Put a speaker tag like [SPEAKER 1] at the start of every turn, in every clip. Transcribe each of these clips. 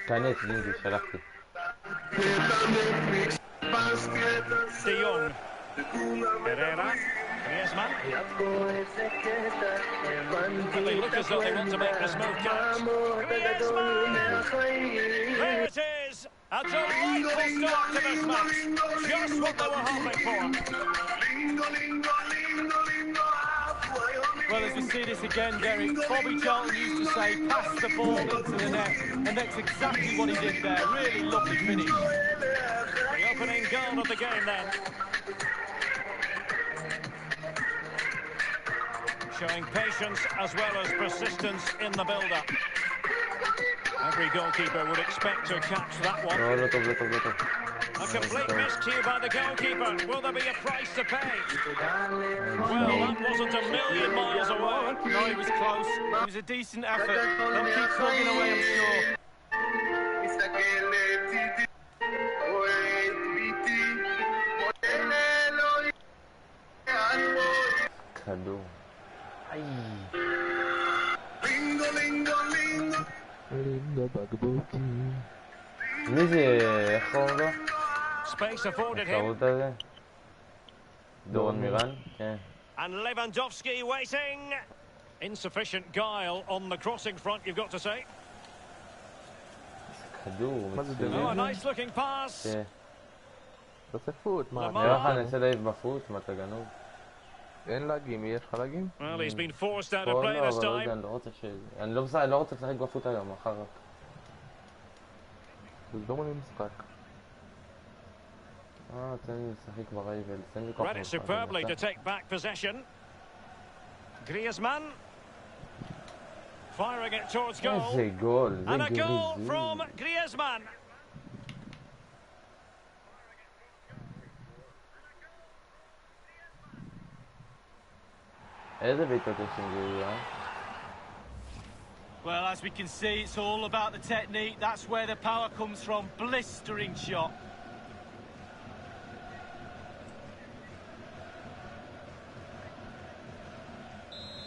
[SPEAKER 1] כנס, ג'ינג'י, שלחתי.
[SPEAKER 2] De Jong. Herrera. Griezmann. Well, they look as though they want to make this move count. Griezmann! There it is! A delightful start to this match. Just what they were hoping for.
[SPEAKER 3] Well, as we see this again, Derek, Bobby Charlton used to say, pass the ball into the net, and that's exactly what he did there. Really lovely finish.
[SPEAKER 2] The opening goal of the game then. Showing patience as well as persistence in the build-up. Every goalkeeper would expect to catch that one. A complete miscue by the goalkeeper. Will there be a price to pay? Well, that wasn't a million miles away.
[SPEAKER 3] No, he was close. It was a decent effort. They'll keep plugging away, I'm sure.
[SPEAKER 1] כדור. מי זה? איך קוראים לו?
[SPEAKER 2] Space afforded him.
[SPEAKER 1] השרות הזה? דורון מירן? כן.
[SPEAKER 2] And Lewandowski waiting. Insufficient guile on the crossing front, you've got to say.
[SPEAKER 1] כדור.
[SPEAKER 2] Oh, a nice looking pass.
[SPEAKER 1] כן.
[SPEAKER 4] תעשה פוט, מה?
[SPEAKER 1] נראה לך נעשה להעיף בפוט? מה אתה גנוב?
[SPEAKER 4] אין לגים, יש לך לגים?
[SPEAKER 2] Well, he's been forced out of play this time.
[SPEAKER 1] אני לא רוצה לשחק בפוט היום, מחר רק.
[SPEAKER 4] תסדור לי משחק.
[SPEAKER 1] תן לי לשחק ברייבל, תן לי
[SPEAKER 2] Read it superbly to take back possession. Griezmann. Firing it towards goal.
[SPEAKER 1] איזה גול.
[SPEAKER 2] And a goal from Griezmann.
[SPEAKER 1] איזה בעיטות יש עם גריה?
[SPEAKER 3] Well, as we can see, it's all about the technique. That's where the power comes from. Blistering shot.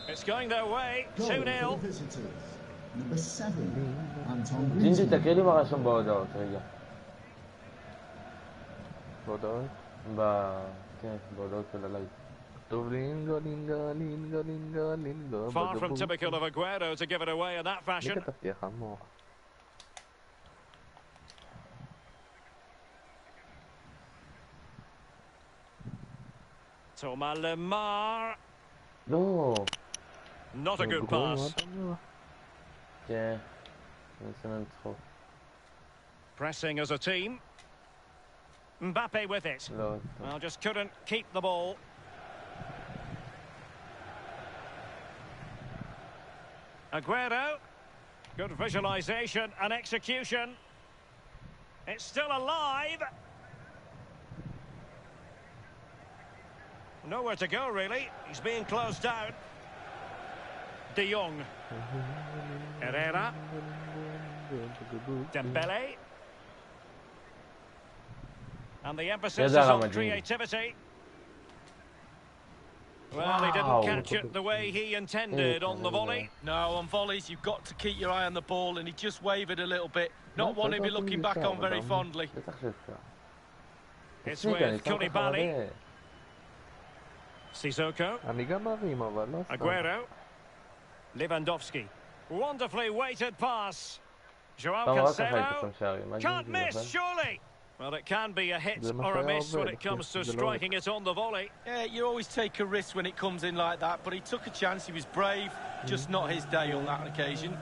[SPEAKER 2] It's going their way. 2-0.
[SPEAKER 1] ג'ינג'י, תקריא לי מה רשום בהודעות, רגע.
[SPEAKER 4] בהודעות?
[SPEAKER 1] כן, בהודעות של הלייב.
[SPEAKER 2] Far from typical of Aguero to give it away in that fashion. Thomas Lemar.
[SPEAKER 1] No.
[SPEAKER 2] Not a good pass.
[SPEAKER 1] Yeah.
[SPEAKER 2] Pressing as a team. Mbappe with it. Well, just couldn't keep the ball. Aguero. Good visualization and execution. It's still alive. Nowhere to go, really. He's being closed down. De Jong. Herrera. Dembele. And the emphasis is on creativity. Well, he didn't catch it the way he intended on the volley.
[SPEAKER 3] No, on volleys, you've got to keep your eye on the ball, and he just wavered a little bit. Not one he'd be looking back on very fondly.
[SPEAKER 2] It's with Koulibaly. Sissoko. Aguero. Lewandowski. Wonderfully weighted pass. Joao Cancelo. Can't miss, surely. Well, it can be a hit or a miss when it comes to striking it on the volley.
[SPEAKER 3] Yeah, you always take a risk when it comes in like that, but he took a chance, he was brave, just not his day on that occasion.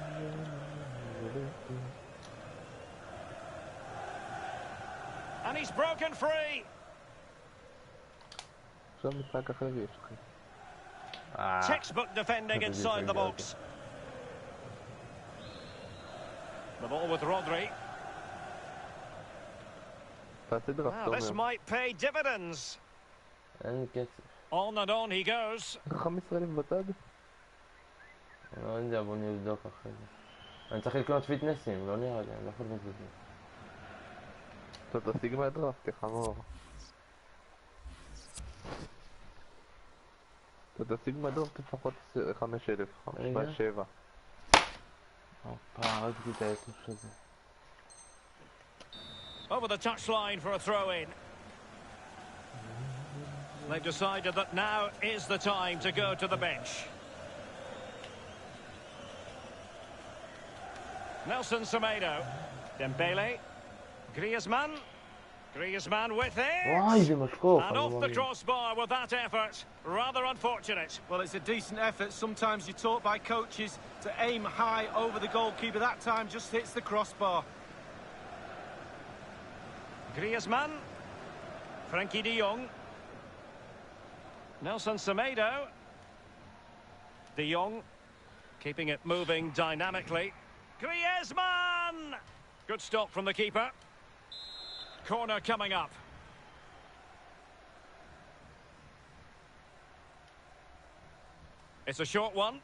[SPEAKER 2] And he's broken free. Textbook defending inside the box. The ball with Rodri. Well, this might pay dividends. On and on he goes.
[SPEAKER 1] לא יודע, בוא נבדוק אחרי זה. אני צריך לקנות פיטנסים, לא נראה לי, אני לא יכול לקנות פיטנס.
[SPEAKER 4] אתה תשיג מהדרפט, חמור. אתה תשיג מהדרפט לפחות 5,000, 7.
[SPEAKER 1] arrête qui t'a touché.
[SPEAKER 2] Over the touchline for a throw-in. They've decided that now is the time to go to the bench. Nelson Semedo. Dembele. Griezmann. Griezmann with it. And off the crossbar with that effort. Rather unfortunate.
[SPEAKER 3] Well, it's a decent effort. Sometimes you're taught by coaches to aim high over the goalkeeper. That time just hits the crossbar.
[SPEAKER 2] Griezmann. Frenkie de Jong. Nelson Semedo. De Jong. Keeping it moving dynamically. Griezmann! Good stop from the keeper. Corner coming up. It's a short one.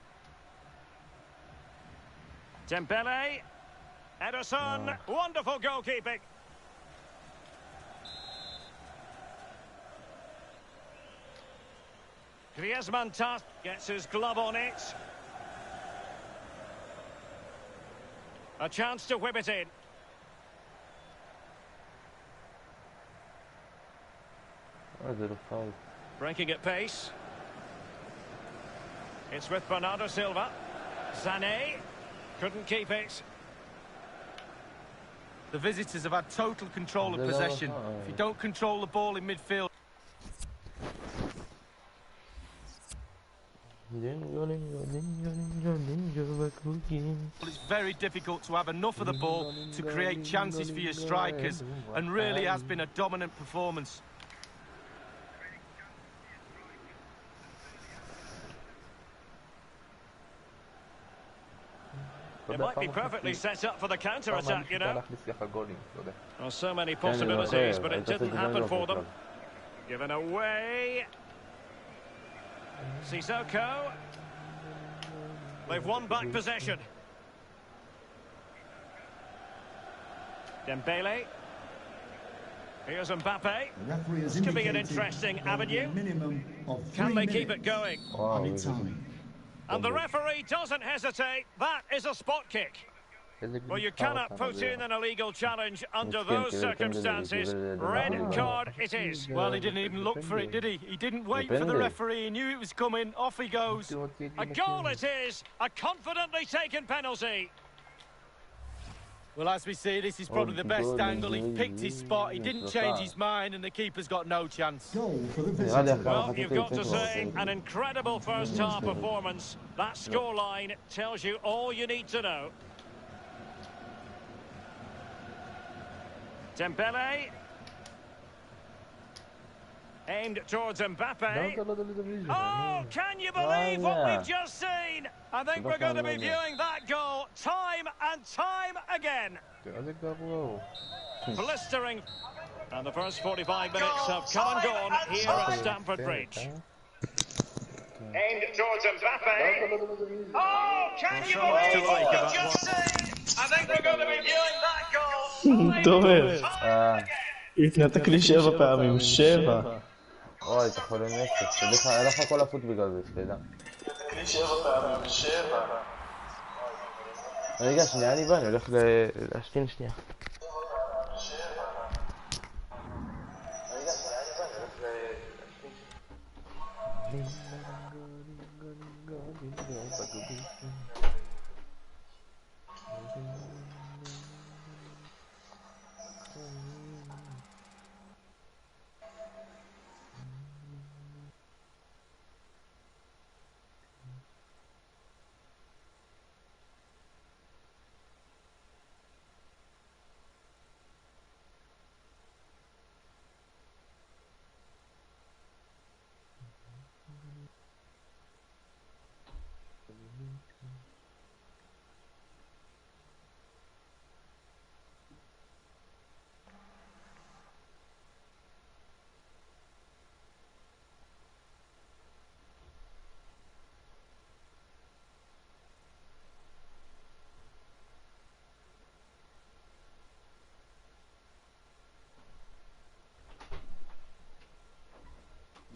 [SPEAKER 2] Dembele. Ederson. Wonderful goalkeeping. Griezmann gets his glove on it. A chance to whip it in. Breaking at pace. It's with Bernardo Silva. Sané couldn't keep it.
[SPEAKER 3] The visitors have had total control of possession. If you don't control the ball in midfield... It's very difficult to have enough of the ball to create chances for your strikers, and really has been a dominant performance.
[SPEAKER 2] It might be perfectly set up for the counter-attack, you know. Well, so many possibilities, but it didn't happen for them. Given away. Sissoko. They've won back possession. Dembele. Here's Mbappe. This could be an interesting avenue. Can they keep it going? And the referee doesn't hesitate. That is a spot kick. Well, you cannot put in an illegal challenge under those circumstances. Red card it is.
[SPEAKER 3] Well, he didn't even look for it, did he? He didn't wait for the referee. He knew it was coming. Off he goes.
[SPEAKER 2] A goal it is. A confidently taken penalty.
[SPEAKER 3] Well, as we see, this is probably the best angle. He picked his spot. He didn't change his mind, and the keeper's got no chance.
[SPEAKER 2] Well, you've got to say, an incredible first-half performance. That scoreline tells you all you need to know. Dembele. Aimed towards Mbappe. Oh, can you believe what we've just seen? I think we're going to be viewing that goal time and time again. Blistering. And the first 45 minutes have come and gone here at Stamford Bridge. Aimed towards Mbappe. Oh, can you believe what we've just seen? I think we're going to be viewing that goal.
[SPEAKER 5] טוב, התנתק לי 7 פעמים, 7.
[SPEAKER 1] אוי, אתה חולה נפש, אין לך כל הפות בגלל זה, שתדע.
[SPEAKER 5] התנתק לי 7 פעמים, 7.
[SPEAKER 1] רגע, שנייה אני בא, אני הולך להשתין שנייה.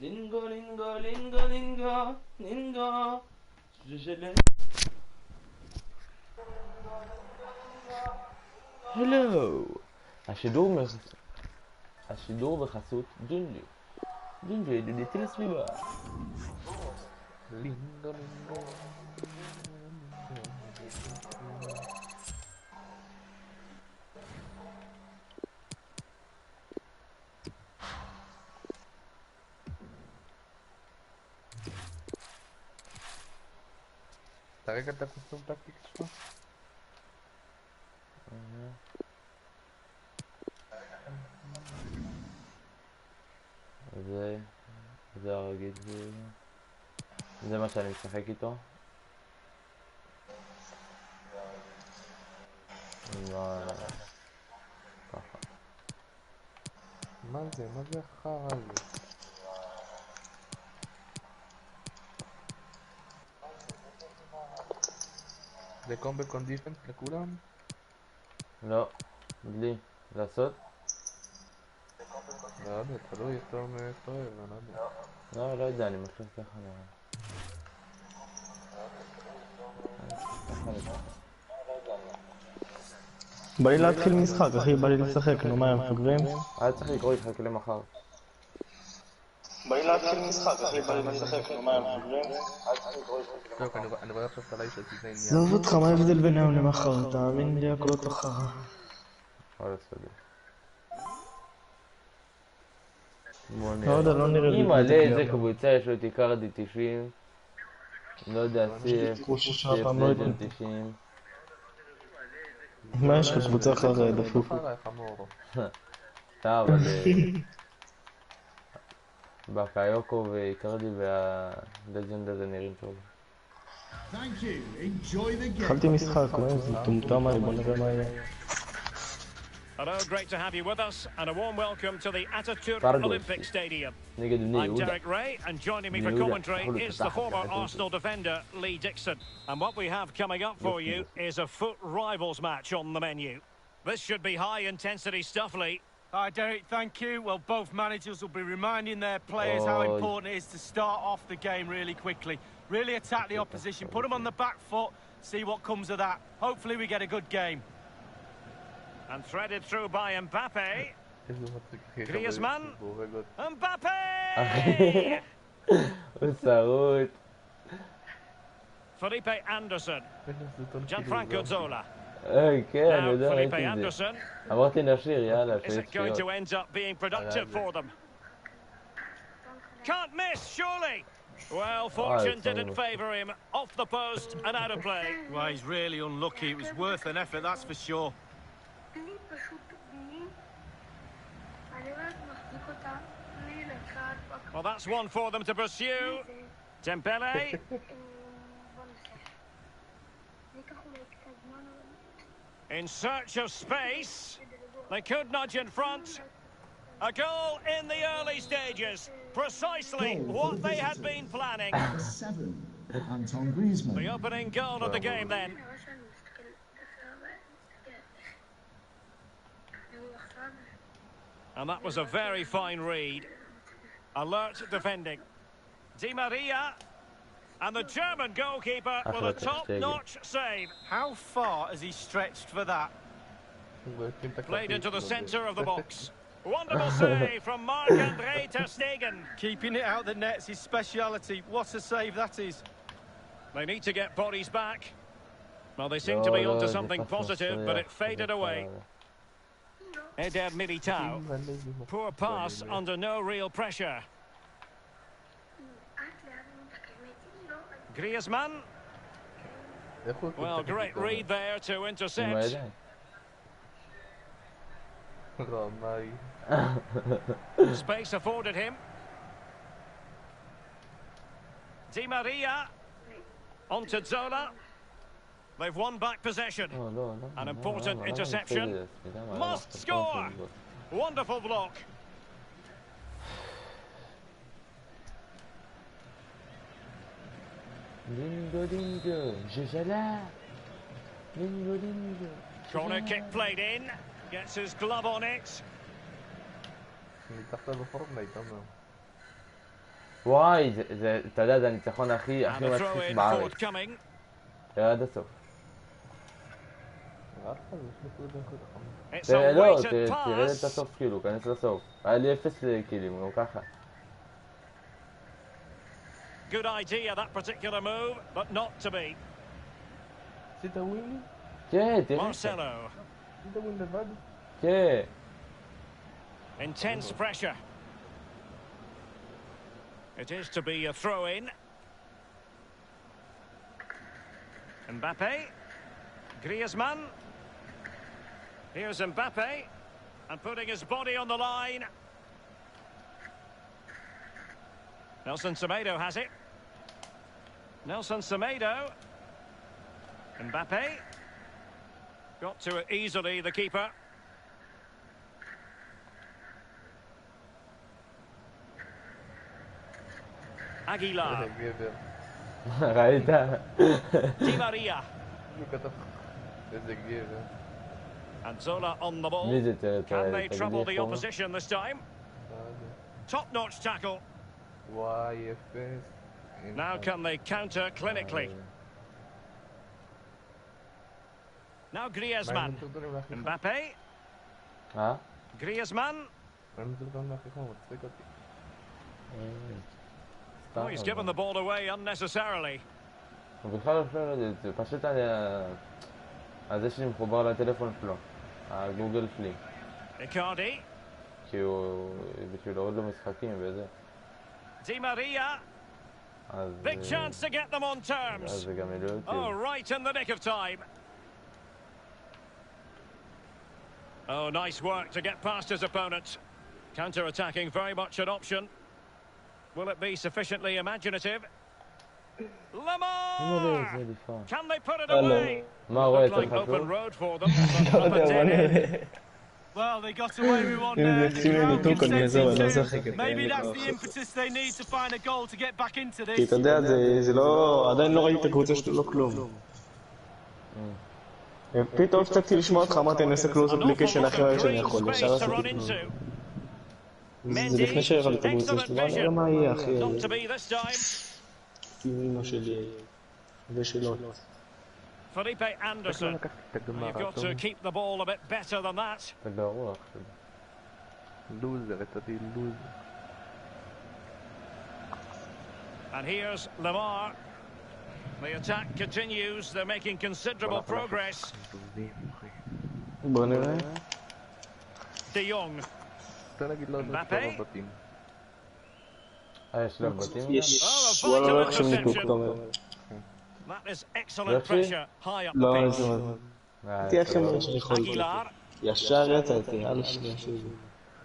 [SPEAKER 5] Lingo, lingo, lingo, lingo, lingo. Je l'ai.
[SPEAKER 1] הלו! השידור בחסות ג'ינג'י. ג'ינג'י ידידתי לסביבה.
[SPEAKER 4] לינגו לינגו. תראה את הקוסטום טקטיקה שלך?
[SPEAKER 1] זה הרגיל, זה מה שאני משחק איתו. ככה.
[SPEAKER 4] מה זה החרא הזה? זה קומבק קונדיפנס לכולם?
[SPEAKER 1] לא, בלי לעשות?
[SPEAKER 4] לא יודע, תלוי, טוב טוב, אני לא יודע.
[SPEAKER 1] לא יודע, אני מחליף ככה נראה.
[SPEAKER 5] בא לי להתחיל משחק, אחי, בא לי לשחק, נו מה הם חוגרים?
[SPEAKER 1] אל צריך לקרוא איתך כלי מחר.
[SPEAKER 5] בא לי להתחיל משחק, אחי, בא לי לשחק, נו מה הם חוגרים?
[SPEAKER 4] טוב, אני רואה עכשיו את הלייב של זה עניין.
[SPEAKER 5] עזוב אותך, מה ההבדל ביניהם למחר? תאמין לי, הכל אותו חרא.
[SPEAKER 1] וואלה, סודי.
[SPEAKER 5] לא יודע, לא נראה לי.
[SPEAKER 1] אם מלא איזה קבוצה יש לו את איקרדי 90, לא יודע, CF 90.
[SPEAKER 5] מה יש לך קבוצה חרא דפוק?
[SPEAKER 1] סתם, אבל בקיוקו ואיקרדי והלג'נד הזה נראים טוב.
[SPEAKER 5] התחלתי משחק, מה איזה טומטם האלה, בוא נראה מה יהיה.
[SPEAKER 2] Hello, great to have you with us, and a warm welcome to the Ataturk Olympic Stadium. I'm Derek Ray, and joining me for commentary is the former Arsenal defender, Lee Dixon. And what we have coming up for you is a foot rivals match on the menu. This should be high-intensity stuff, Lee.
[SPEAKER 3] Hi, Derek, thank you. Well, both managers will be reminding their players how important it is to start off the game really quickly. Really attack the opposition, put them on the back foot, see what comes of that. Hopefully we get a good game.
[SPEAKER 2] And threaded through by Mbappe. Griezmann. Mbappe! Felipe Anderson. Gianfranco Zola. Now Felipe Anderson. Is it going to end up being productive for them? Can't miss, surely. Well, fortune didn't favour him. Off the post and out of play.
[SPEAKER 3] Well, he's really unlucky. It was worth an effort, that's for sure.
[SPEAKER 2] Well, that's one for them to pursue. Dembele. In search of space. They could nudge in front. A goal in the early stages. Precisely what they had been planning. The opening goal of the game then. And that was a very fine read. Alert defending. Di Maria. And the German goalkeeper with a top-notch save.
[SPEAKER 3] How far has he stretched for that?
[SPEAKER 2] Played into the centre of the box. Wonderful save from Marc-Andre ter Stegen.
[SPEAKER 3] Keeping it out the net's his speciality. What a save that is.
[SPEAKER 2] They need to get bodies back. Well, they seem to be onto something positive, but it faded away. Eder Militao. Poor pass under no real pressure. Griezmann. Well, great read there to intercept. Space afforded him. Di Maria. On to Zola. They've won back possession. An important interception. Must score. Wonderful block.
[SPEAKER 1] Lingo, lingo, je suis là. Lingo, lingo.
[SPEAKER 2] Corner kick played in. Gets his glove on it.
[SPEAKER 1] וואי, אתה יודע, זה הניצחון הכי מצחיק בארץ. ירד הסוף.
[SPEAKER 2] It's a
[SPEAKER 1] לא,
[SPEAKER 2] weighted
[SPEAKER 1] תרד את
[SPEAKER 2] pass.
[SPEAKER 1] הסוף כאילו, כנס לסוף. היה לי 0 קילים, גם ככה.
[SPEAKER 2] Good idea, that particular move, but not to be.
[SPEAKER 4] עשית ווין?
[SPEAKER 1] כן, תראה.
[SPEAKER 2] Marcelo.
[SPEAKER 4] עשית ווין לבד?
[SPEAKER 1] כן.
[SPEAKER 2] Intense pressure. It is to be a throw-in. Mbappe. Griezmann. Here's Mbappe. And putting his body on the line. Nelson Semedo has it. Nelson Semedo. Mbappe. Got to it easily, the keeper. Aguilar.
[SPEAKER 1] ראית?
[SPEAKER 2] Di Maria.
[SPEAKER 4] איזה גבר.
[SPEAKER 2] And Zola on the ball.
[SPEAKER 1] מי זה תראה?
[SPEAKER 2] Can they trouble the opposition this time? Top-notch tackle.
[SPEAKER 4] וואי, אפס.
[SPEAKER 2] Now can they counter clinically? Now Griezmann. Mbappe. Griezmann. Oh, he's given the ball away unnecessarily.
[SPEAKER 1] הוא בכלל לא שואל את זה, פשוט על זה שאני מחובר לטלפון שלו, הגוגל שלי.
[SPEAKER 2] Icardi.
[SPEAKER 1] כי הוא בשביל להוריד לו משחקים וזה.
[SPEAKER 2] Di Maria. Big chance to get them on terms.
[SPEAKER 1] אז זה גם העלו אותי.
[SPEAKER 2] Oh, right in the nick of time. Oh, nice work to get past his opponent. Counter-attacking, very much an option. Will it be sufficiently imaginative? Lamar! Can they put it away? Looked like open road for them.
[SPEAKER 3] Well, they got away with one there. Maybe that's the impetus they need to find a goal to get back into this.
[SPEAKER 5] כי אתה יודע, זה לא... עדיין לא ראיתי את הקבוצה שלו, לא כלום. פתאום הפסקתי לשמוע אותך, אמרתי, אני אעשה קלוז אפליקיישן הכי מהר שאני יכול, ישר עשיתי כלום. זה לפני שהראיתי את הקבוצה שלו, לא נראה מה יהיה, אחי. אמא שלי, ושלו.
[SPEAKER 2] Felipe Anderson. You've got to keep the ball a bit better than that.
[SPEAKER 4] לוזר, יצאתי לוזר.
[SPEAKER 2] And here's Lamar. The attack continues. They're making considerable progress.
[SPEAKER 5] בוא נראה.
[SPEAKER 2] De Jong. Mbappe.
[SPEAKER 1] יש להם בתים?
[SPEAKER 5] יש, וואלה לא עכשיו ניתוק, אתה אומר.
[SPEAKER 2] That is excellent pressure high up the
[SPEAKER 5] לא,
[SPEAKER 2] pitch.
[SPEAKER 5] איזה תהיה הכי מהר שאני יכול.
[SPEAKER 2] Aguilar.
[SPEAKER 5] ישר יצאתי, על השנייה שלי.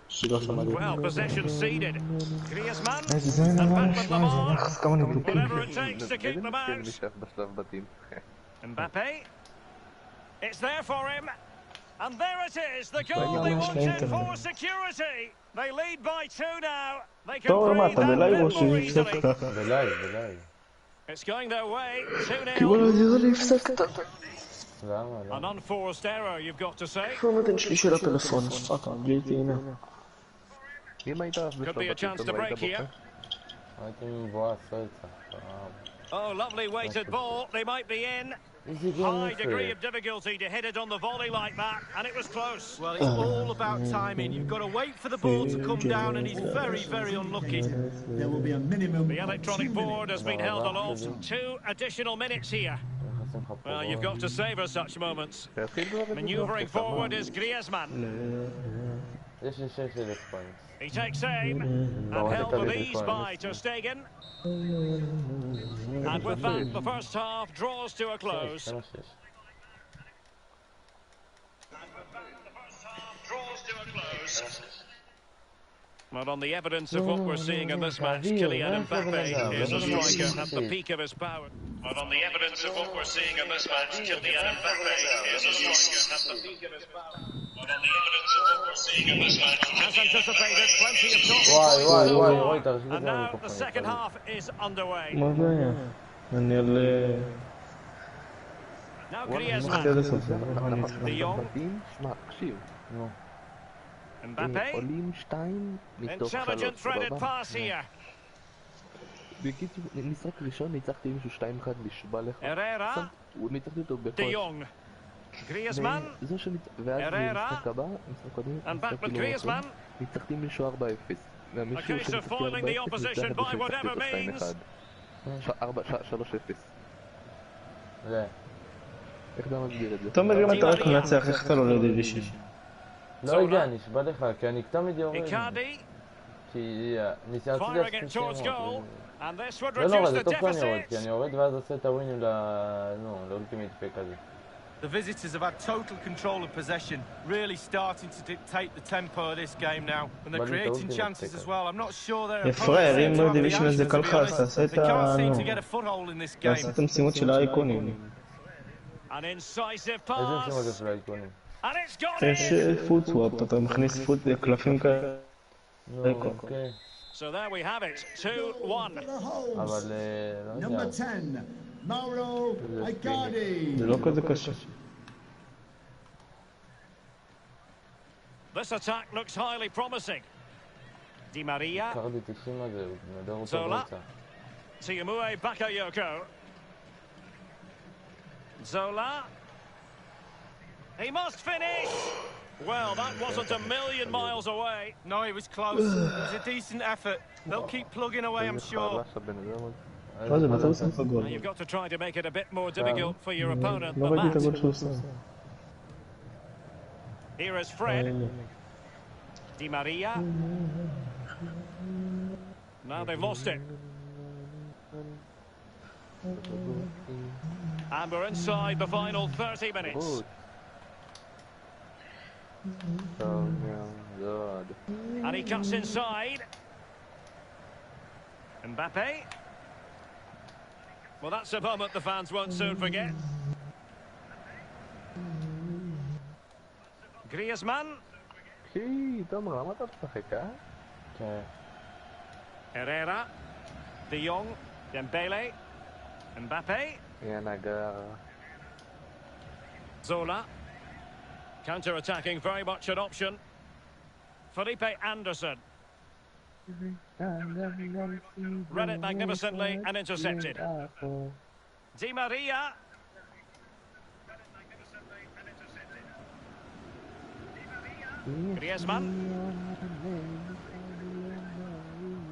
[SPEAKER 5] שלא שמע לי.
[SPEAKER 2] Well, possession ceded. Griezmann.
[SPEAKER 5] איזה זה נראה
[SPEAKER 2] And back with Lamar.
[SPEAKER 5] כמה ניתוקים.
[SPEAKER 2] Whatever it takes to keep them out.
[SPEAKER 4] נשאר בשלב בתים.
[SPEAKER 2] Mbappe. It's there for him. And there it is, the goal they wanted for security. They lead by 2 now. They can breathe that bit more easily.
[SPEAKER 1] בלייב.
[SPEAKER 2] It's going their way. 2-0.
[SPEAKER 5] כאילו נראה לי הפסקת.
[SPEAKER 2] An unforced error, you've got to say.
[SPEAKER 5] איפה המתן שלי של הפלאפון? פאק, גיליתי, הנה.
[SPEAKER 4] אם היית בשלב
[SPEAKER 2] Could be a chance to break here.
[SPEAKER 1] הייתי מבואס, לא יצא.
[SPEAKER 2] Oh, lovely weighted ball. They might be in. High degree of difficulty to hit it on the volley like that, and it was close.
[SPEAKER 3] Well, it's all about timing. You've got to wait for the ball to come down, and he's very, very unlucky.
[SPEAKER 6] There will be a minimum.
[SPEAKER 2] The electronic board has been held aloft. 2 additional minutes here. Well, you've got to savour such moments. Manoeuvring forward is Griezmann.
[SPEAKER 1] יש לי 6,000 פוינט.
[SPEAKER 2] He takes aim and held with ease by Ter Stegen. And with that, the first half draws to a close. But on the evidence of what we're seeing in this match, Kylian Mbappe is a striker at the peak of his power. But on the evidence of what we're seeing in this match, Kylian Mbappe is a striker at the peak of his power. But on the evidence of what we're seeing in this match, as anticipated, plenty of talking points so far. And now the second half is underway.
[SPEAKER 5] מה זה היה? אני על...
[SPEAKER 2] Now Griezmann. De Jong. Mbappe. Intelligent threaded pass here.
[SPEAKER 4] בקיצור, משחק ראשון ניצחתי מישהו 2-1 נשבע לך.
[SPEAKER 2] Herrera.
[SPEAKER 4] ניצחתי אותו
[SPEAKER 2] De Jong. Griezmann.
[SPEAKER 4] ואז
[SPEAKER 2] Herrera.
[SPEAKER 4] במשחק הבא, משחק קודם,
[SPEAKER 2] And back with
[SPEAKER 4] כאילו
[SPEAKER 2] Griezmann.
[SPEAKER 4] מתחתים מישהו 4-0.
[SPEAKER 2] A
[SPEAKER 4] והמישהו
[SPEAKER 2] case of
[SPEAKER 4] שמתחתים
[SPEAKER 2] foiling the
[SPEAKER 4] 4-0
[SPEAKER 2] opposition
[SPEAKER 4] מתחת
[SPEAKER 2] by
[SPEAKER 4] בשביל
[SPEAKER 2] whatever
[SPEAKER 4] מתחתית
[SPEAKER 2] means.
[SPEAKER 4] 3-0.
[SPEAKER 1] זה.
[SPEAKER 4] איך אתה מסביר את זה?
[SPEAKER 5] תומר, אם אתה רק מנצח, איך אתה לא לדיווישן?
[SPEAKER 1] לא יודע, נשבע לך, כי אני תמיד יורד.
[SPEAKER 2] Icardi.
[SPEAKER 1] כי ניסיתי
[SPEAKER 2] Firing
[SPEAKER 1] לעשות
[SPEAKER 2] it towards goal. And this would
[SPEAKER 1] לא נורא,
[SPEAKER 2] reduce
[SPEAKER 1] זה
[SPEAKER 2] the
[SPEAKER 1] טוב שאני יורד, כי
[SPEAKER 2] deficit.
[SPEAKER 1] אני יורד ואז עושה את הווינים לאולטימט פק הזה.
[SPEAKER 3] The visitors have had total control of possession, really starting to dictate the tempo of this game now, and they're creating chances as well. I'm not sure they're
[SPEAKER 5] פראייר, אם בדיווישן הזה קל לך, אז תעשה את
[SPEAKER 3] They can't seem to get a foothold in this game.
[SPEAKER 5] תעשה את המשימות של האייקונים.
[SPEAKER 2] An incisive
[SPEAKER 1] איזה
[SPEAKER 2] pass.
[SPEAKER 1] משימות זה של האייקונים?
[SPEAKER 2] And it's gone
[SPEAKER 5] יש
[SPEAKER 2] in.
[SPEAKER 5] פוט סוואפ, אתה מכניס קלפים כאלה.
[SPEAKER 1] אוקיי.
[SPEAKER 2] So there we have it, 2-1.
[SPEAKER 1] אבל לא יודע.
[SPEAKER 6] Number 10, Mauro Icardi.
[SPEAKER 5] זה לא כזה קשה.
[SPEAKER 2] This attack looks highly promising. Di Maria.
[SPEAKER 1] קרדי 90 הזה, הוא נדר אותו
[SPEAKER 2] Zola.
[SPEAKER 1] באמצע.
[SPEAKER 2] Tiamue Bakayoko. Zola. He must finish. Well, that wasn't a million miles away.
[SPEAKER 3] No, it was close. It was a decent effort. They'll keep plugging away, I'm sure.
[SPEAKER 5] מה זה, מתי הוא שם לך גול?
[SPEAKER 2] Now you've got to try to make it a bit more difficult for your opponent
[SPEAKER 5] לא
[SPEAKER 2] than
[SPEAKER 5] ראיתי את הגול
[SPEAKER 2] that.
[SPEAKER 5] שהוא עושה.
[SPEAKER 2] Here is Fred. Di Maria. Now they've lost it. And we're inside the final 30 minutes. And he cuts inside. Mbappe. Well, that's a moment the fans won't soon forget. Griezmann.
[SPEAKER 4] אחי, תומר, למה אתה משחק, אה?
[SPEAKER 1] כן.
[SPEAKER 2] Herrera. De Jong. Dembele. Mbappe.
[SPEAKER 4] נגר.
[SPEAKER 2] Zola. Counter-attacking, very much an option. Felipe Anderson. Read it magnificently and intercepted. Di Maria. Griezmann.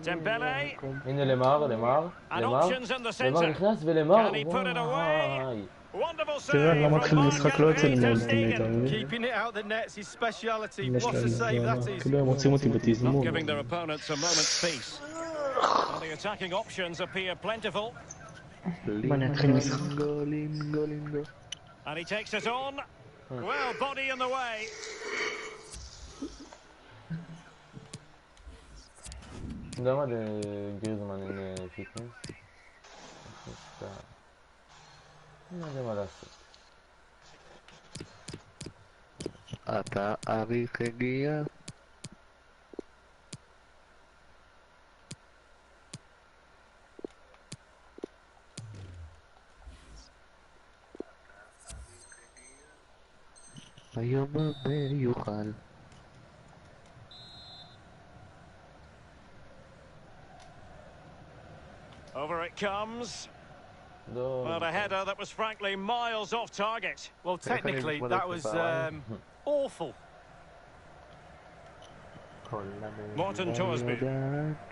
[SPEAKER 2] Dembele.
[SPEAKER 1] הנה למר.
[SPEAKER 2] And options in the
[SPEAKER 1] למר
[SPEAKER 2] centre.
[SPEAKER 1] נכנס ולמר.
[SPEAKER 2] Can he put it away? Wonderful
[SPEAKER 5] תראה,
[SPEAKER 2] save
[SPEAKER 5] לא
[SPEAKER 2] from
[SPEAKER 5] מתחיל משחק לא יוצא לי מאוד
[SPEAKER 2] Marc-André
[SPEAKER 5] תמיד, אתה מבין?
[SPEAKER 3] Keeping it out the net's his speciality.
[SPEAKER 5] יש
[SPEAKER 3] What a save
[SPEAKER 5] להם,
[SPEAKER 3] that is.
[SPEAKER 5] כאילו הם מוצאים אותי
[SPEAKER 2] Not
[SPEAKER 5] בתזמון.
[SPEAKER 2] giving their opponents a moment's peace. And the attacking options appear plentiful.
[SPEAKER 5] מה, אני אתחיל משחק?
[SPEAKER 4] לינגו.
[SPEAKER 2] And he takes it on. Well, body in the way.
[SPEAKER 1] למה לגריזמן אין פיטנס? לא יודע מה לעשות.
[SPEAKER 4] אתה אריך הגיע. היום הרבה יוכל.
[SPEAKER 2] Over it comes.
[SPEAKER 1] לא...
[SPEAKER 2] Well, a header that was frankly miles off target.
[SPEAKER 3] Well, technically, that was awful.
[SPEAKER 2] Morton Torsby.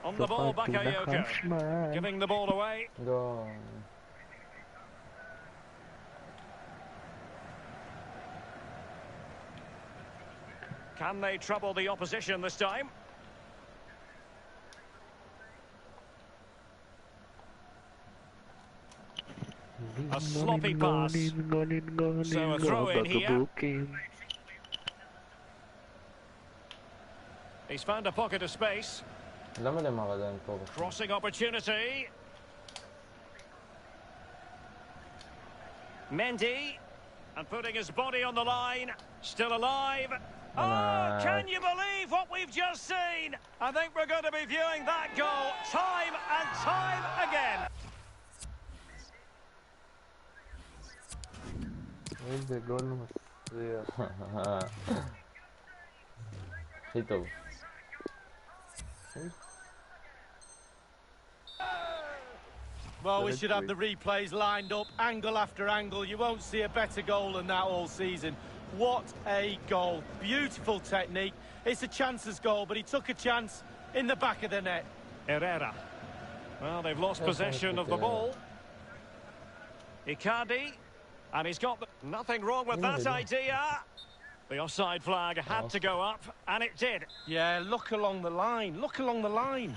[SPEAKER 2] On the ball, Bakayoko. Giving the ball away.
[SPEAKER 1] לא...
[SPEAKER 2] Can they trouble the opposition this time? A sloppy pass. So a throw in here. He's found a pocket of space.
[SPEAKER 1] למה למר עדיין פה?
[SPEAKER 2] Crossing opportunity. Mendy. And putting his body on the line. Still alive. Oh, can you believe what we've just seen? I think we're going to be viewing that goal time and time again.
[SPEAKER 4] איזה גול מסריח.
[SPEAKER 1] הכי טוב.
[SPEAKER 3] Well, we should have the replays lined up, angle after angle. You won't see a better goal than that all season. What a goal. Beautiful technique. It's a chances goal, but he took a chance in the back of the net.
[SPEAKER 2] Herrera. Well, they've lost possession of the ball. Icardi. And he's got nothing wrong with that idea. The offside flag had to go up, and it did.
[SPEAKER 3] Yeah, look along the line. Look along the line.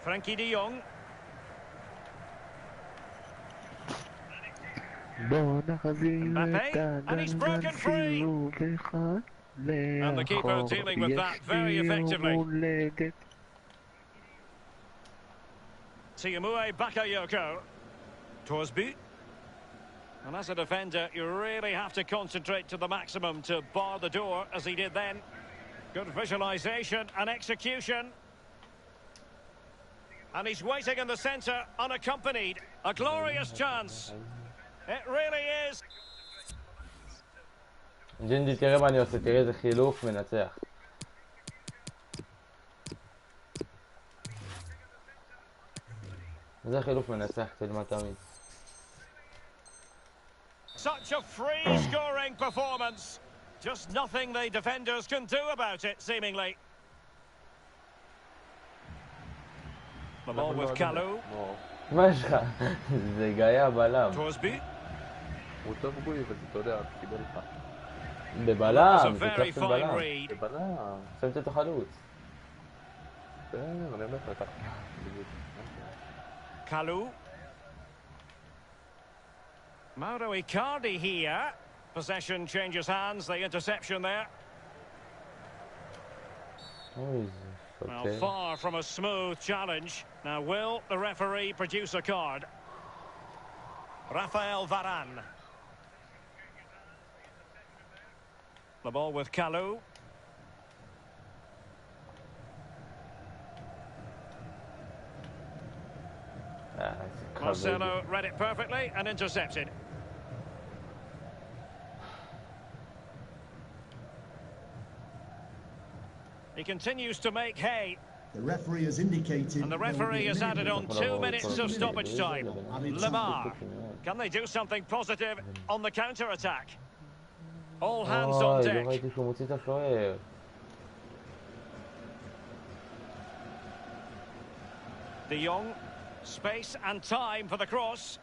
[SPEAKER 2] Frankie de Jong. Mbappe, and he's broken free. And the keeper dealing with that very effectively. Tiamue Bakayoko. Torsby. And as a defender, you really have to concentrate to the maximum to bar the door, as he did then. Good visualisation and execution. And he's waiting in the centre, unaccompanied. A glorious chance. It really is.
[SPEAKER 1] ג'ינג'י, תראה מה אני עושה, תראה איזה חילוף מנצח. זה חילוף מנצח, תלמד תמיד.
[SPEAKER 2] Such a free-scoring performance. Just nothing the defenders can do about it, seemingly. The ball with Kalou.
[SPEAKER 1] מה יש לך? זה גאיה בלם.
[SPEAKER 2] Torsby.
[SPEAKER 4] הוא טוב גוי, אבל אתה יודע, קיבל לך.
[SPEAKER 1] בבלם, זה קלפים בלם.
[SPEAKER 4] בבלם.
[SPEAKER 1] שמת את החלוץ.
[SPEAKER 4] אני אומר לך.
[SPEAKER 2] Kalou. Mauro Icardi here. Possession changes hands, the interception there. Well, far from a smooth challenge. Now, will the referee produce a card? Rafael Varane. The ball with Kalou. Marcelo read it perfectly and intercepted. He continues to make hay.
[SPEAKER 6] The referee has indicated.
[SPEAKER 2] And the referee has added on 2 minutes of stoppage time. Lamar. Can they do something positive on the counter-attack? All hands on deck. De Jong. Space and time for the cross.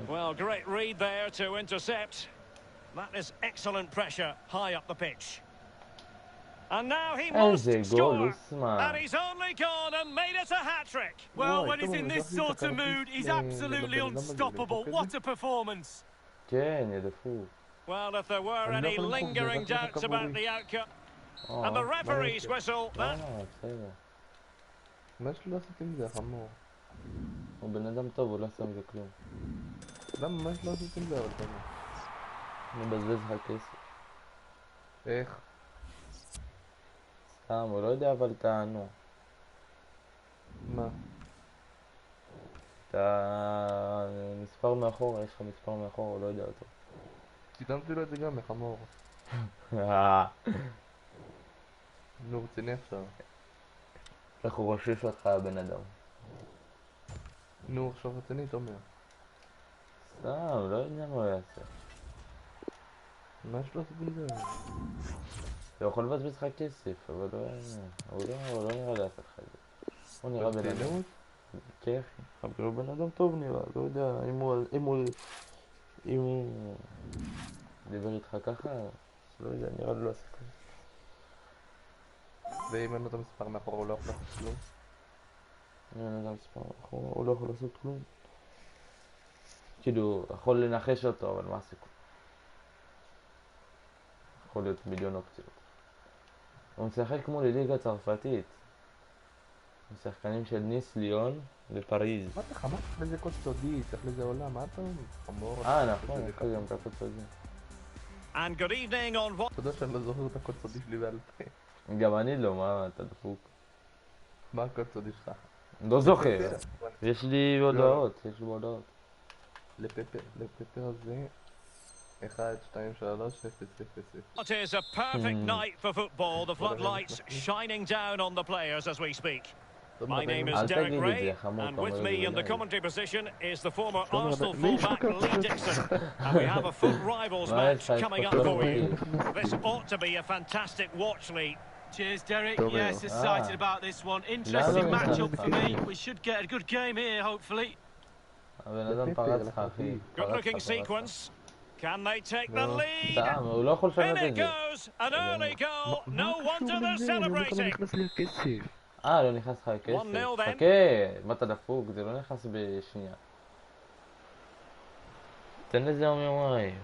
[SPEAKER 2] Well, great read there to intercept. That is excellent pressure high up the pitch. And now he must score. And he's only gone and made it a hat-trick.
[SPEAKER 3] Well, when he's in this sort of mood, he's absolutely unstoppable. What a performance.
[SPEAKER 2] Well, if there were any lingering doubts about the outcome, and the referee's whistle, that...
[SPEAKER 4] מה יש לו לעשות עם זה, חמור?
[SPEAKER 1] הוא בן אדם טוב, הוא לא עושה עם זה כלום.
[SPEAKER 4] למה? מה יש לו לעשות עם זה, אבל תמיד?
[SPEAKER 1] מבזבז לך כסף.
[SPEAKER 4] איך?
[SPEAKER 1] סתם, הוא לא יודע, אבל תענו.
[SPEAKER 4] מה?
[SPEAKER 1] אתה מספר מאחורה, יש לך מספר מאחורה, הוא לא יודע אותו.
[SPEAKER 4] צידמתי לו את זה גם, חמור. נו, רציני עכשיו.
[SPEAKER 1] איך הוא רושש אותך הבן אדם.
[SPEAKER 4] נו, עכשיו רציני, תומר.
[SPEAKER 1] סתם, לא יודע מה הוא יעשה.
[SPEAKER 4] מה יש לו לעשות עם זה?
[SPEAKER 1] הוא יכול לבזבז לך כסף, אבל הוא לא נראה לעשות לך את זה. הוא נראה בן אדם. כיפי. אבל הוא בן אדם טוב נראה, לא יודע, אם הוא דיבר איתך ככה, לא יודע, נראה לו לא עושה כזה.
[SPEAKER 4] ואם אין לו את המספר מאחורה הוא לא יכול לעשות כלום?
[SPEAKER 1] אם אין לו את המספר מאחורה הוא לא יכול לעשות כלום. כאילו, יכול לנחש אותו, אבל מה הסיכוי? יכול להיות מיליון אופציות. הוא משחק כמו לליגה צרפתית. משחקנים של ניס, ליון ופריז.
[SPEAKER 4] מה אתה חמור? צריך לזה קוד סודי, צריך לזה עולם, מה אתה חמור?
[SPEAKER 1] נכון, יש לך גם את הקוד סודי.
[SPEAKER 2] And good evening on what...
[SPEAKER 4] אתה יודע שאני לא זוכר את הקוד סודי שלי בעל פה.
[SPEAKER 1] גם אני לא, מה אתה דפוק?
[SPEAKER 4] מה הקוד סודי שלך?
[SPEAKER 1] לא זוכר. יש לי הודעות,
[SPEAKER 4] לפפר הזה... 1, 2, 3, 0, 0, 0.
[SPEAKER 2] It is a perfect night for football. The floodlights shining down on the players as we speak. My name is Derek Ray, and with me in the commentary position is the former Arsenal fullback Lee Dixon. And we have a foot rivals match coming up for you. This ought to be a fantastic watch, Lee.
[SPEAKER 3] Cheers, Derek. Yes, excited about this one. Interesting matchup for me. We should get a good game here, hopefully.
[SPEAKER 2] Good looking sequence. Can they take the lead? In it goes! An early goal. No wonder they're celebrating.
[SPEAKER 1] לא נכנס לך כסף.
[SPEAKER 2] 1-0 then.
[SPEAKER 1] חכה, מה אתה דפוק? זה לא נכנס בשנייה. תן לזה יומיים.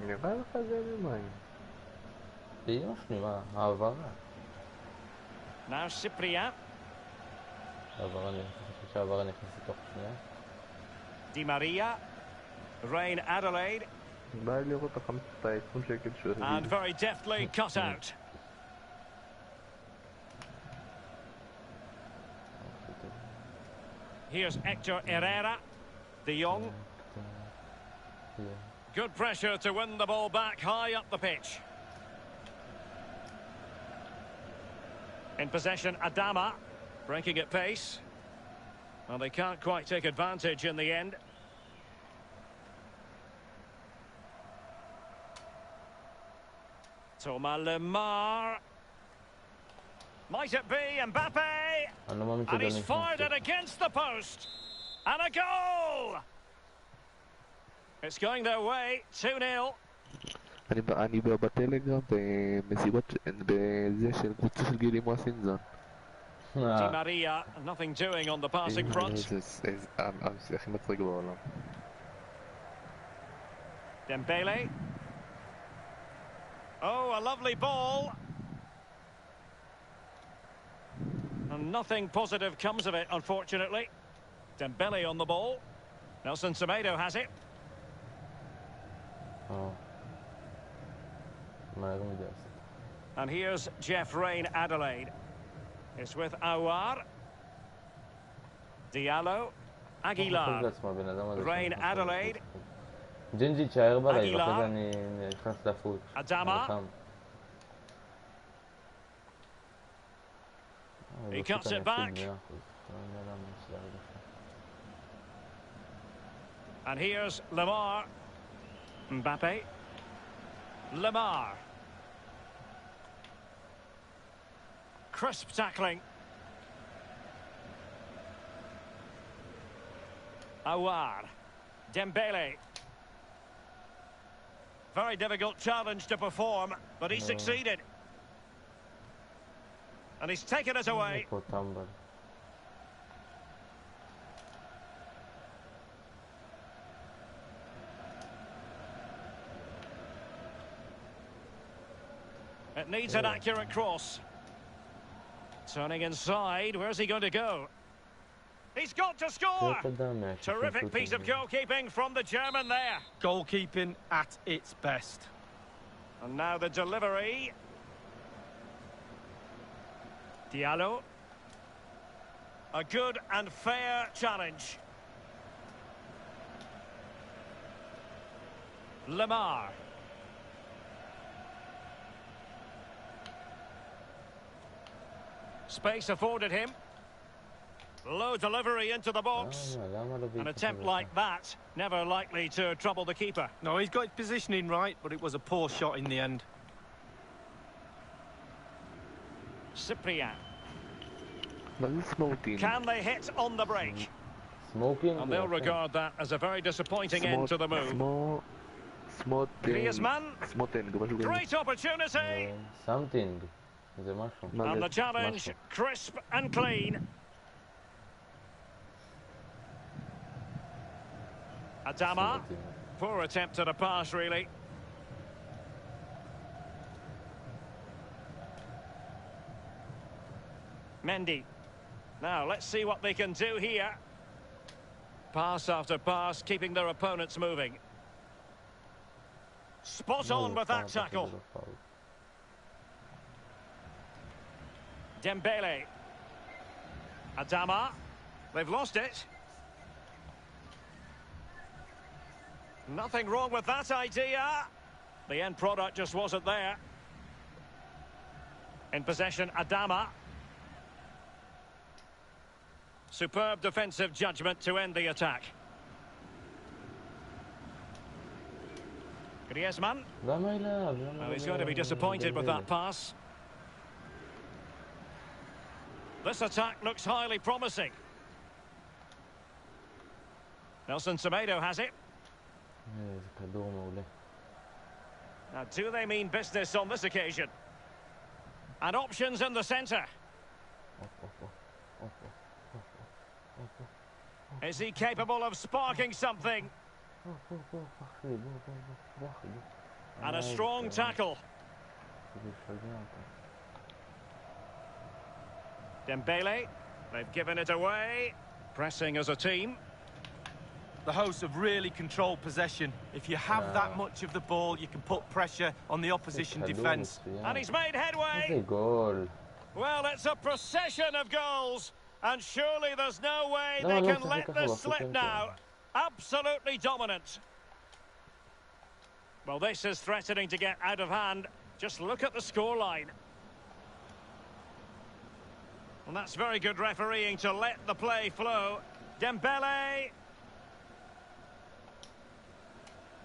[SPEAKER 4] נראה לך זה יומיים.
[SPEAKER 1] ביום שני, מה? העברה.
[SPEAKER 2] Now Cyprian.
[SPEAKER 1] העברה, אני חושב שהעברה נכנסת תוך שנייה.
[SPEAKER 2] Di Maria. Rain Adelaide.
[SPEAKER 4] בא לי לראות את העדכון שקל שהוא הביא.
[SPEAKER 2] And very deftly cut out. Here's Hector Herrera, De Jong. Good pressure to win the ball back high up the pitch. In possession, Adama, breaking at pace. Well, they can't quite take advantage in the end. Thomas Lemar. Might it be Mbappe? And he's fired it against the post. And a goal! It's going their way, 2-0.
[SPEAKER 4] אני בטלגרם במסיבות בזה של קבוצה של גילי מואסינזון.
[SPEAKER 2] Di Maria, nothing doing on the passing front.
[SPEAKER 4] זה הכי מצחיק בעולם.
[SPEAKER 2] Dembele. Oh, a lovely ball. And nothing positive comes of it, unfortunately. Dembele on the ball. Nelson Semedo has it.
[SPEAKER 1] Oh.
[SPEAKER 2] And here's Jeff Rain Adelaide. It's with Aouar. Diallo. Aguilar. Rain Adelaide.
[SPEAKER 1] ג'ינג'י תשאר בלייב, אחרי זה אני נכנס לפוט.
[SPEAKER 2] Adama. He cuts it back. And here's Lemar. Mbappe. Lemar. Crisp tackling. Aouar. Dembele. Very difficult challenge to perform, but he succeeded. And he's taken it away. It needs an accurate cross. Turning inside, where's he going to go? He's got to score! Terrific piece of goalkeeping from the German there.
[SPEAKER 3] Goalkeeping at its best.
[SPEAKER 2] And now the delivery. Diallo. A good and fair challenge. Lemar. Space afforded him. Low delivery into the box. An attempt like that, never likely to trouble the keeper.
[SPEAKER 3] No, he's got his positioning right, but it was a poor shot in the end.
[SPEAKER 2] Cyprian. Can they hit on the break?
[SPEAKER 1] Smoking.
[SPEAKER 2] And they'll regard that as a very disappointing end to the move. Griezmann. Great opportunity.
[SPEAKER 1] Something.
[SPEAKER 2] And the challenge, crisp and clean. Adama. Poor attempt at a pass, really. Mendy. Now, let's see what they can do here. Pass after pass, keeping their opponents moving. Spot on with that tackle. Dembele. Adama. They've lost it. Nothing wrong with that idea. The end product just wasn't there. In possession, Adama. Superb defensive judgment to end the attack. Griezmann. Well, he's going to be disappointed with that pass. This attack looks highly promising. Nelson Semedo has it. Now, do they mean business on this occasion? And options in the centre. Is he capable of sparking something? And a strong tackle. Dembele, they've given it away. Pressing as a team.
[SPEAKER 3] The hosts have really controlled possession. If you have that much of the ball, you can put pressure on the opposition defence.
[SPEAKER 2] And he's made headway. Well, it's a procession of goals. And surely there's no way they can let this slip now. Absolutely dominant. Well, this is threatening to get out of hand. Just look at the scoreline. And that's very good refereeing to let the play flow. Dembele.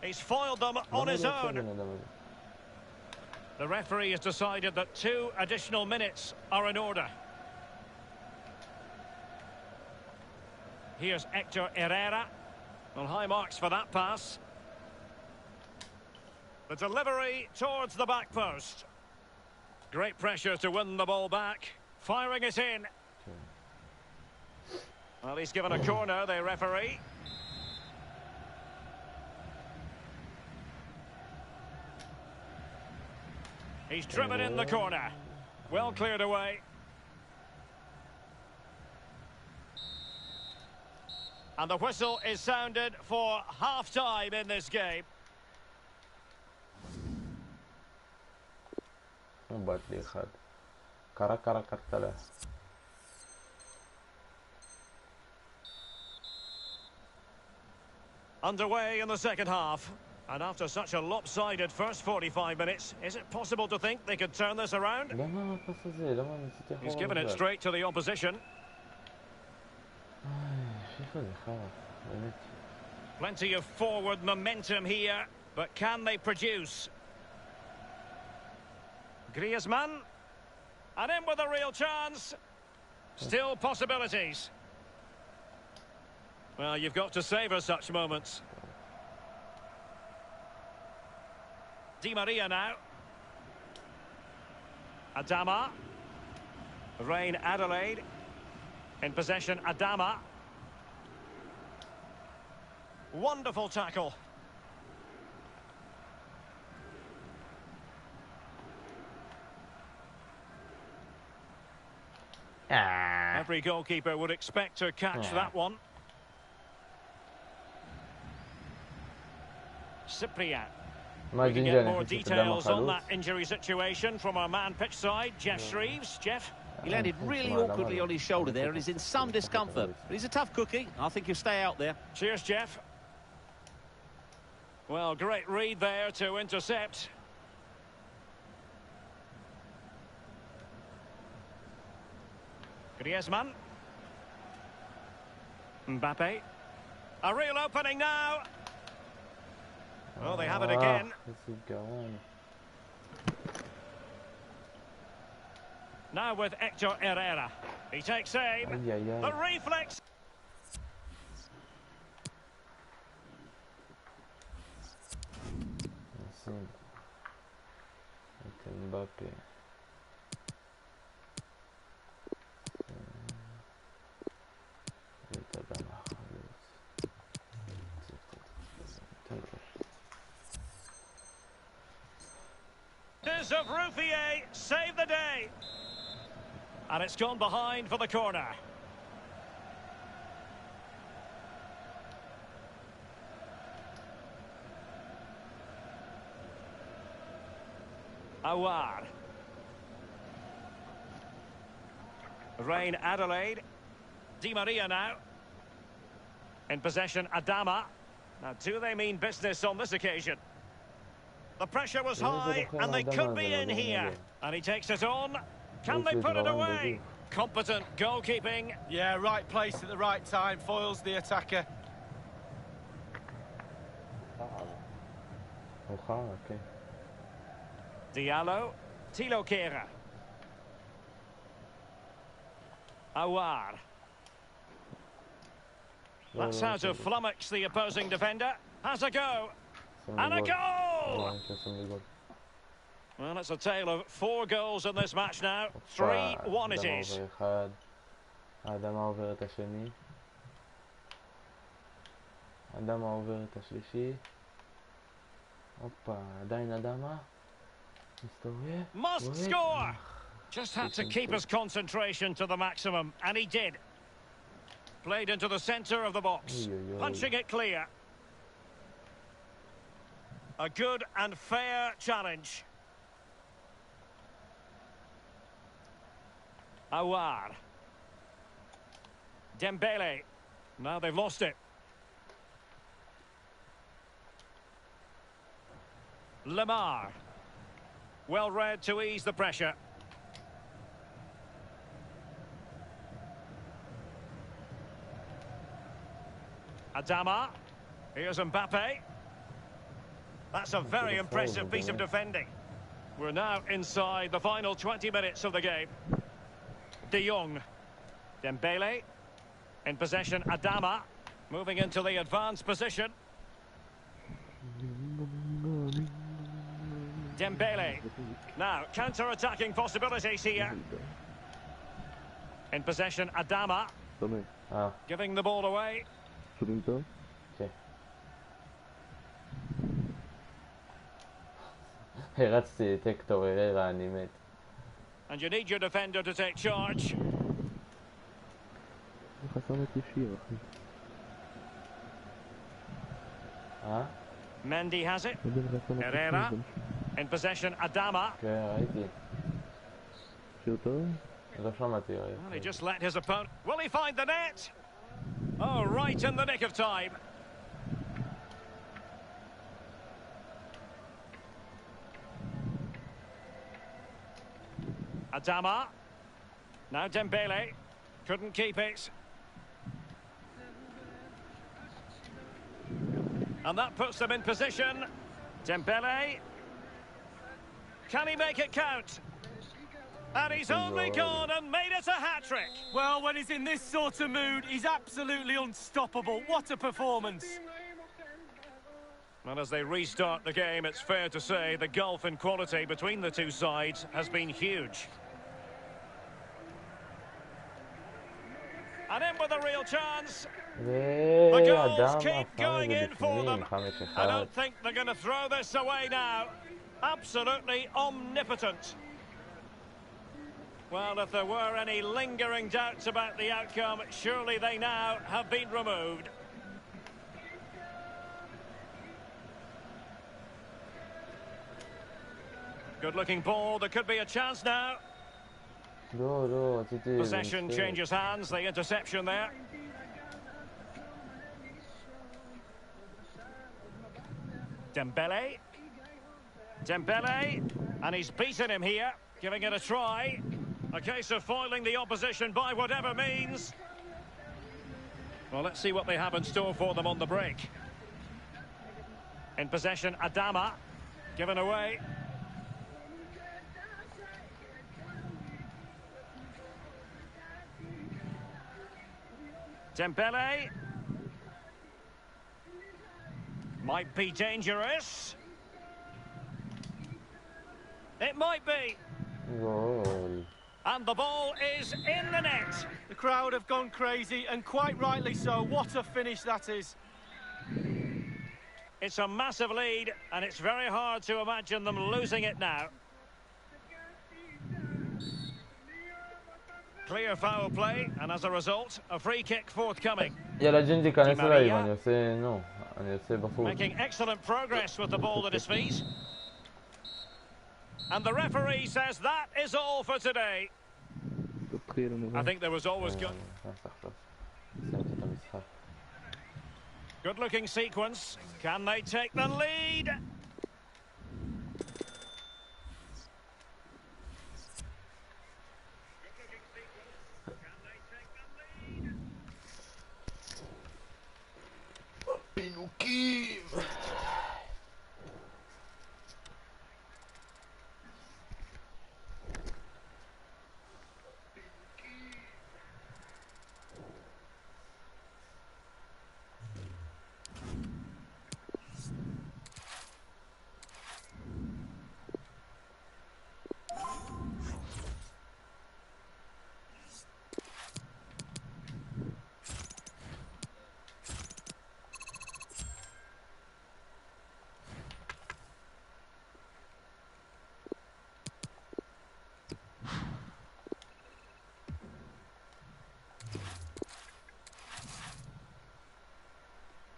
[SPEAKER 2] He's foiled them on his own. The referee has decided that 2 additional minutes are in order. Here's Hector Herrera. Well, high marks for that pass. The delivery towards the back post. Great pressure to win the ball back. Firing it in. Well, he's given a corner, the referee. He's driven in the corner. Well cleared away. And the whistle is sounded for half-time in this game. Underway in the second half. And after such a lopsided first 45 minutes, is it possible to think they could turn this around? He's given it straight to the opposition. Plenty of forward momentum here, but can they produce? Griezmann. And in with a real chance. Still possibilities. Well, you've got to savour such moments. Di Maria now. Adama. Rain Adelaide. In possession, Adama. Wonderful tackle. Every goalkeeper would expect to catch that one. Cyprian. We can get more details on that injury situation from our man pitch side, Jeff Shreves. Jeff?
[SPEAKER 7] He landed really awkwardly on his shoulder there and is in some discomfort. But he's a tough cookie. I think he'll stay out there.
[SPEAKER 2] Cheers, Jeff. Well, great read there to intercept. Griezmann. Mbappe. A real opening now. Oh, they have it again. Now with Hector Herrera. He takes aim. The reflex.
[SPEAKER 1] Mbappe.
[SPEAKER 2] Of Ruffier save the day, and it's gone behind for the corner. Awar. Rain Adelaide. Di Maria now. In possession, Adama. Now, do they mean business on this occasion? The pressure was high, and they could be in here. And he takes it on. Can they put it away? Competent goalkeeping.
[SPEAKER 3] Yeah, right place at the right time. Foils the attacker.
[SPEAKER 1] Okay.
[SPEAKER 2] Diallo. Tilo Kera. Awar. That's how to flummox the opposing defender. Has a go. And a goal! Well, it's a tale of 4 goals in this match now. 3-1 it is.
[SPEAKER 1] אדם עובר את השני. אדם עובר את השלישי. הופה, עדיין אדמה. מסתובב.
[SPEAKER 2] Must score! Just had to keep his concentration to the maximum, and he did. Played into the centre of the box, punching it clear. A good and fair challenge. Awar. Dembele. Now they've lost it. Lamar. Well read to ease the pressure. Adama. Here's Mbappe. That's a very impressive piece of defending. We're now inside the final 20 minutes of the game. De Jong. Dembele. In possession, Adama. Moving into the advanced position. Dembele. Now, counter-attacking possibilities here. In possession, Adama. Giving the ball away.
[SPEAKER 1] Okay. הרצתי טקטור הררה, אני מת.
[SPEAKER 2] And you need your defender to take charge. Mendy has it. Herrera. In possession, Adama.
[SPEAKER 1] ראיתי. לא שמעתי.
[SPEAKER 2] Well, he just let his opponent. Will he find the net? Oh, right in the nick of time. Adama. Now Dembele. Couldn't keep it. And that puts them in position. Dembele. Can he make it count? And he's only gone and made it a hat-trick.
[SPEAKER 3] Well, when he's in this sort of mood, he's absolutely unstoppable. What a performance.
[SPEAKER 2] And as they restart the game, it's fair to say the gulf in quality between the two sides has been huge. And in with a real chance. The goals keep going in for them. I don't think they're going to throw this away now. Absolutely omnipotent. Well, if there were any lingering doubts about the outcome, surely they now have been removed. Good-looking ball. There could be a chance now. Possession changes hands. The interception there. Dembele. Dembele. And he's beaten him here. Giving it a try. A case of foiling the opposition by whatever means. Well, let's see what they have in store for them on the break. In possession, Adama. Given away. Dembele. Might be dangerous. It might be.
[SPEAKER 1] Goal.
[SPEAKER 2] And the ball is in the net.
[SPEAKER 3] The crowd have gone crazy, and quite rightly so. What a finish that is.
[SPEAKER 2] It's a massive lead, and it's very hard to imagine them losing it now. Clear foul play, and as a result, a free kick forthcoming.
[SPEAKER 1] يلا جندي كان يسرعي من يسي نو أنا يسي بفوز.
[SPEAKER 2] Making excellent progress with the ball at his feet. And the referee says that is all for today. I think there was always good. Good-looking sequence. Can they take the lead?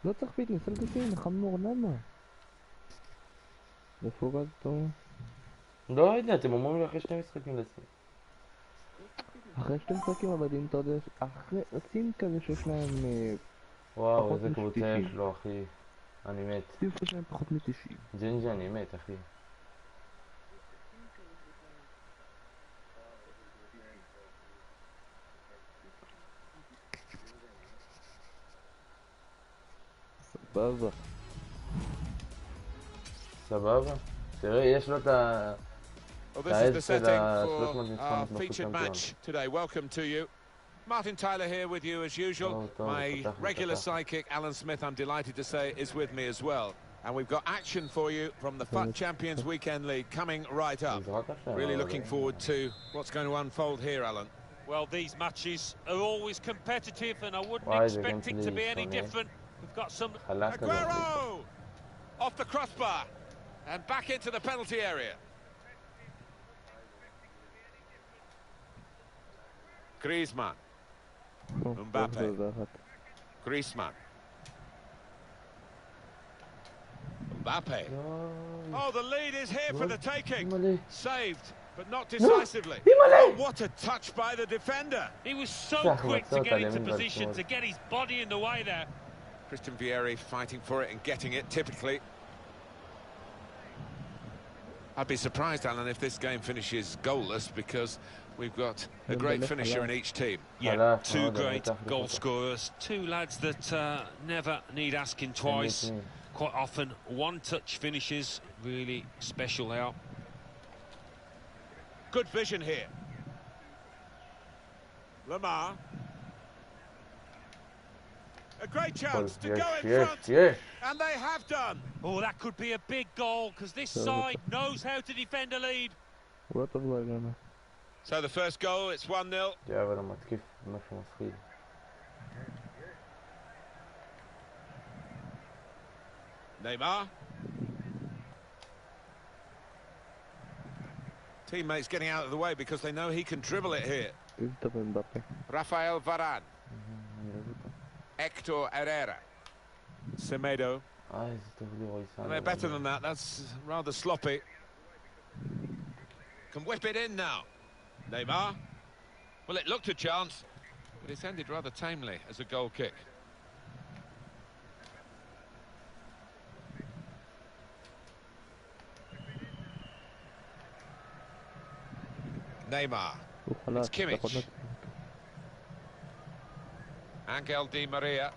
[SPEAKER 4] לא צריך פיטנס, אל תשים, חמור, למה? איפה גזתו?
[SPEAKER 1] לא יודע, אתם אומרים לי אחרי 2 משחקים לשים.
[SPEAKER 4] אחרי 2 משחקים, אבל אם אתה יודע, אחרי, שים כזה שיש להם
[SPEAKER 1] וואו, איזה קבוצה יש לו, אחי. אני מת.
[SPEAKER 4] שים שיש להם פחות מ-90.
[SPEAKER 1] ג'ינג'י, אני מת, אחי.
[SPEAKER 4] סבבה.
[SPEAKER 1] סבבה? תראה, יש לו את ה...
[SPEAKER 8] Well, this is the setting for our featured match today. Welcome to you. Martin Tyler here with you as usual. My regular sidekick, Alan Smith, I'm delighted to say, is with me as well. And we've got action for you from the FUT Champions Weekend League coming right up. Really looking forward to what's going to unfold here, Alan.
[SPEAKER 3] Well, these matches are always competitive, and I wouldn't expect it to be any different. We've got some...
[SPEAKER 8] Aguero! Off the crossbar and back into the penalty area. Griezmann. Mbappe. Griezmann. Mbappe. Oh, the lead is here for the taking. Saved, but not decisively. Oh, what a touch by the defender.
[SPEAKER 3] He was so quick to get into position, to get his body in the way there.
[SPEAKER 8] Christian Vieri fighting for it and getting it, typically. I'd be surprised, Alan, if this game finishes goalless, because we've got a great finisher in each team.
[SPEAKER 3] Yeah, 2 great goal scorers, 2 lads that never need asking twice. Quite often one-touch finishes, really special they are.
[SPEAKER 8] Good vision here. Lamar. A great chance to go in front, and they have done.
[SPEAKER 3] Oh, that could be a big goal, because this side knows how to defend a lead.
[SPEAKER 8] So the first goal, it's 1-0. Neymar. Teammates getting out of the way because they know he can dribble it here. Rafael Varane. Hector Herrera. Semedo. And they're better than that. That's rather sloppy. Can whip it in now. Neymar. Well, it looked a chance, but it's ended rather tamely as a goal kick. Neymar. It's Kimmich. Angel Di Maria.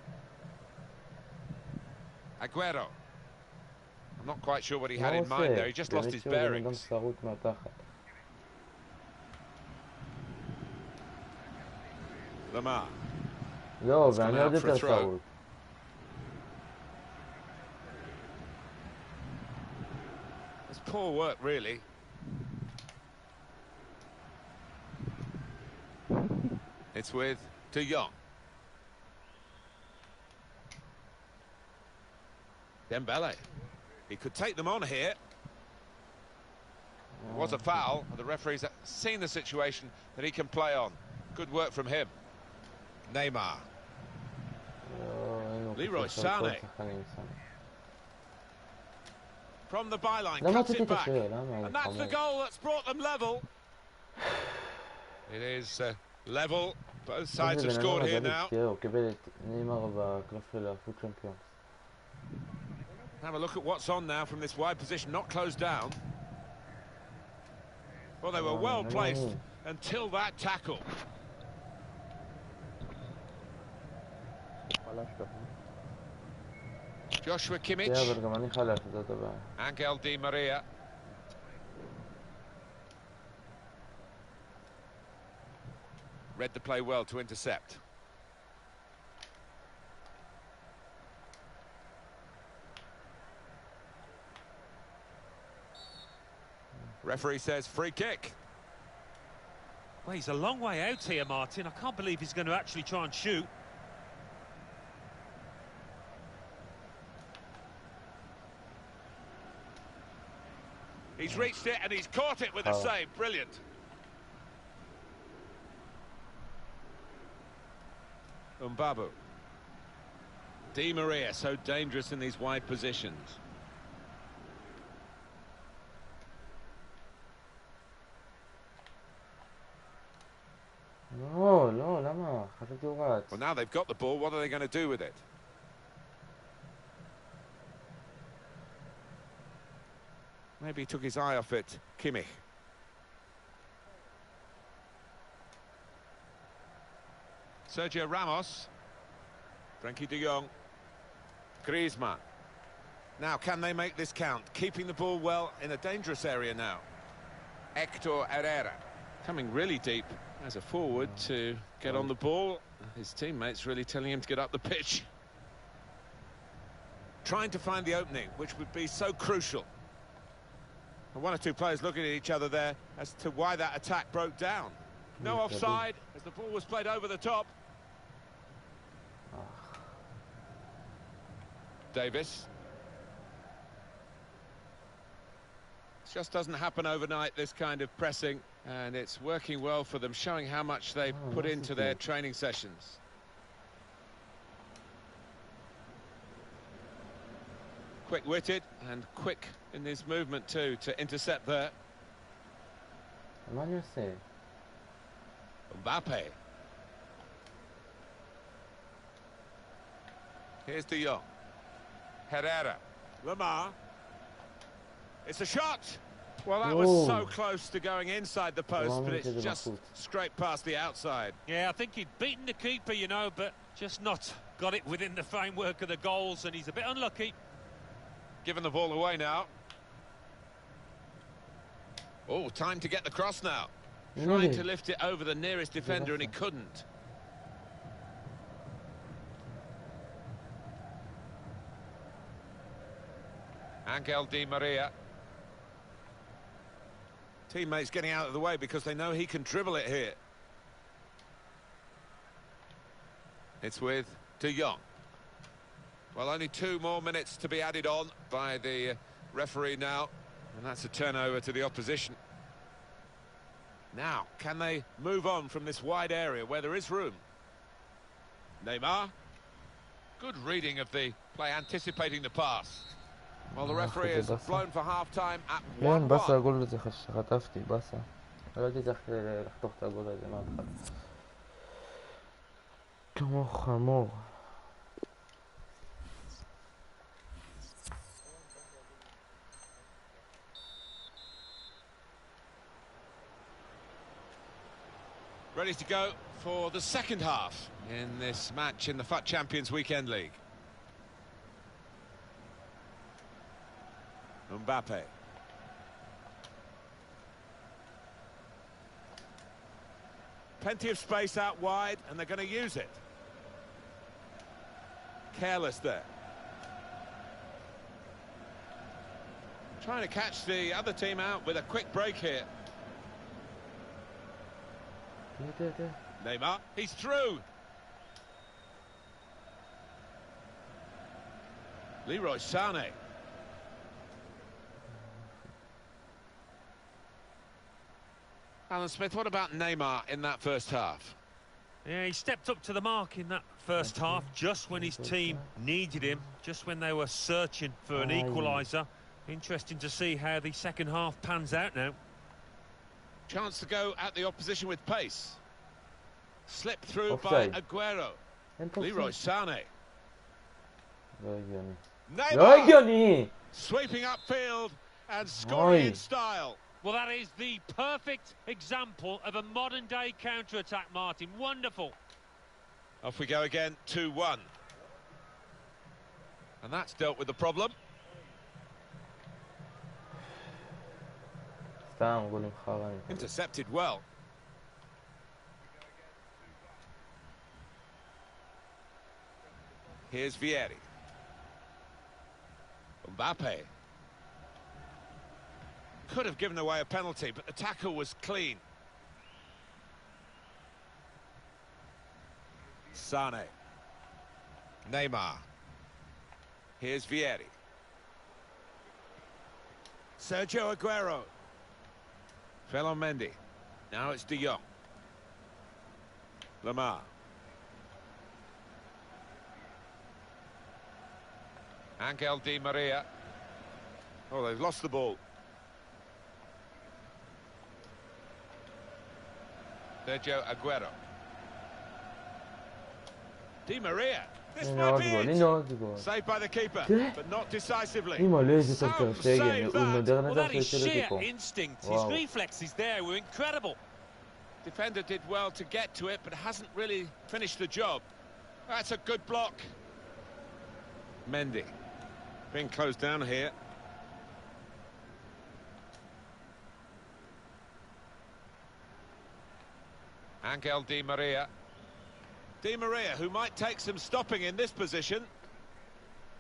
[SPEAKER 8] Aguero. I'm not quite sure what he had in mind there. He just lost his bearings. Lamar. For a throw. It's poor work, really. It's with De Jong. Dembele. He could take them on here. It was a foul, and the referee's seen the situation that he can play on. Good work from him. Neymar. Leroy Sané. From the byline, cuts it back. And that's the goal that's brought them level. It is level. Both sides have scored here now. Have a look at what's on now from this wide position, not closed down. Well, they were well placed until that tackle. Joshua Kimmich. Angel Di Maria. Read the play well to intercept. Referee says free kick.
[SPEAKER 9] Well, he's a long way out here, Martin. I can't believe he's going to actually try and shoot.
[SPEAKER 8] He's reached it and he's caught it with a save. Brilliant. Mbabu. Di Maria, so dangerous in these wide positions.
[SPEAKER 1] No, lama.
[SPEAKER 8] Well, now they've got the ball. What are they going to do with it? Maybe he took his eye off it. Kimmich. Sergio Ramos. Frenkie de Jong. Griezmann. Now, can they make this count? Keeping the ball well in a dangerous area now. Hector Herrera. Coming really deep as a forward to get on the ball. His teammates really telling him to get up the pitch. Trying to find the opening, which would be so crucial. And one or two players looking at each other there as to why that attack broke down. No offside as the ball was played over the top. Davis. Just doesn't happen overnight, this kind of pressing, and it's working well for them, showing how much they put into their training sessions. Quick-witted and quick in his movement too to intercept there. Mbappe. Here's De Jong. Herrera. Lamar. It's a shot. Well, that was so close to going inside the post, but it's just straight past the outside.
[SPEAKER 9] Yeah, I think he'd beaten the keeper, you know, but just not got it within the framework of the goals, and he's a bit unlucky.
[SPEAKER 8] Giving the ball away now. Oh, time to get the cross now. Trying to lift it over the nearest defender, and he couldn't. Angel Di Maria. Teammates getting out of the way because they know he can dribble it here. It's with De Jong. Well, only 2 more minutes to be added on by the referee now, and that's a turnover to the opposition. Now, can they move on from this wide area where there is room? Neymar. Good reading of the play, anticipating the pass. Well, the referee has blown for half-time at 1-1.
[SPEAKER 1] באסה הגול הזה, חטפתי, באסה. לא הייתי צריך לחתוך את הגול הזה מההתחלה. כמו חמור.
[SPEAKER 8] Ready to go for the second half in this match in the FUT Champions Weekend League. Mbappe. Plenty of space out wide, and they're going to use it. Careless there. Trying to catch the other team out with a quick break here. Neymar, he's through. Leroy Sané. Alan Smith, what about Neymar in that first half?
[SPEAKER 9] Yeah, he stepped up to the mark in that first half, just when his team needed him, just when they were searching for an equaliser. Interesting to see how the second half pans out now.
[SPEAKER 8] Chance to go at the opposition with pace. Slipped through by Aguero. Leroy Sané. Neymar sweeping upfield and scoring in style.
[SPEAKER 9] Well, that is the perfect example of a modern-day counter-attack, Martin. Wonderful.
[SPEAKER 8] Off we go again, 2-1. And that's dealt with the problem. Intercepted well. Here's Vieri. Mbappe. Could have given away a penalty, but the tackle was clean. Sane. Neymar. Here's Vieri. Sergio Aguero. Fell Mendy. Now it's De Jong. Lamar. Angel Di Maria. Oh, they've lost the ball. Sergio Aguero. Di Maria. This might be it. Saved by the keeper, but not decisively.
[SPEAKER 9] Well, that is sheer instinct. His reflexes there were incredible.
[SPEAKER 8] Defender did well to get to it, but hasn't really finished the job. That's a good block. Mendy. Being closed down here. Angel Di Maria. Di Maria, who might take some stopping in this position.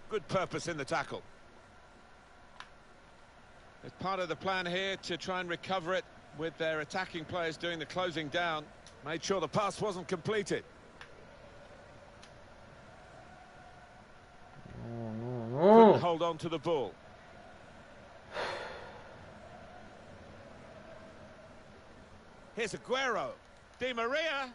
[SPEAKER 8] Good purpose in the tackle. It's part of the plan here to try and recover it with their attacking players doing the closing down. Made sure the pass wasn't completed. Couldn't hold on to the ball. Here's Aguero. Di Maria.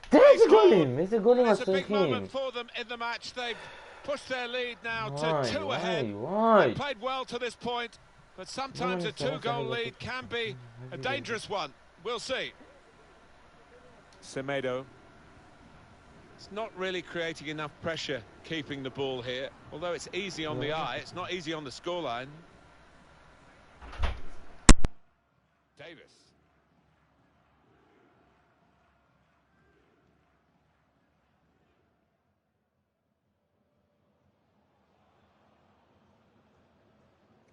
[SPEAKER 1] There's a goal.
[SPEAKER 8] It's a big moment for them in the match. They've pushed their lead now to 2 ahead. They played well to this point, but sometimes a 2-goal lead can be a dangerous one. We'll see. Semedo. It's not really creating enough pressure keeping the ball here. Although it's easy on the eye, it's not easy on the scoreline. Davis.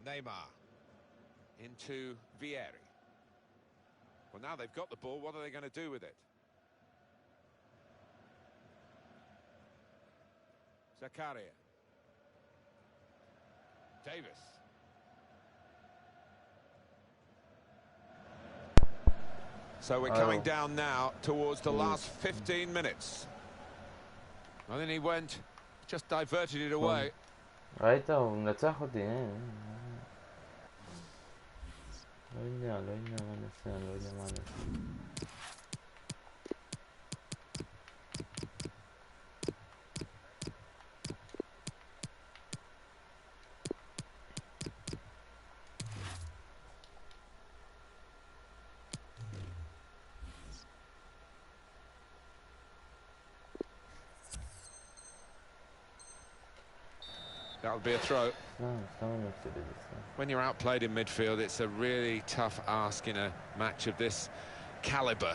[SPEAKER 8] Neymar into Vieri. Well, now they've got the ball, what are they going to do with it? Zakaria. Davis. So we're coming down now towards the last 15 minutes. I think he went, just diverted it away.
[SPEAKER 1] ראית? הוא מנצח אותי, לא יודע מה נעשה.
[SPEAKER 8] That'll be a throw. When you're outplayed in midfield, it's a really tough ask in a match of this calibre.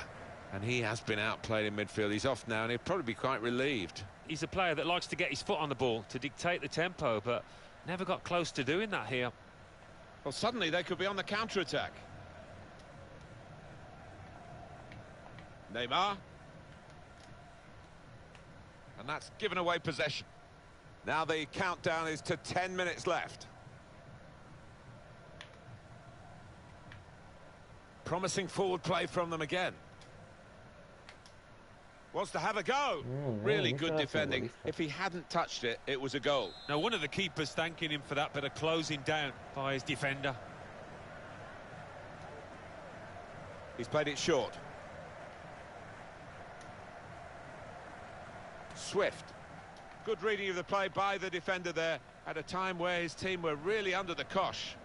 [SPEAKER 8] And he has been outplayed in midfield. He's off now, and he'll probably be quite relieved.
[SPEAKER 9] He's a player that likes to get his foot on the ball, to dictate the tempo, but never got close to doing that here.
[SPEAKER 8] Well, suddenly they could be on the counter-attack. Neymar. And that's given away possession. Now the countdown is to 10 minutes left. Promising forward play from them again. Wants to have a go. Really good defending. If he hadn't touched it, it was a goal.
[SPEAKER 9] Now, one of the keepers thanking him for that bit of closing down by his defender.
[SPEAKER 8] He's played it short. Swift. Good reading of the play by the defender there at a time where his team were really under the cosh.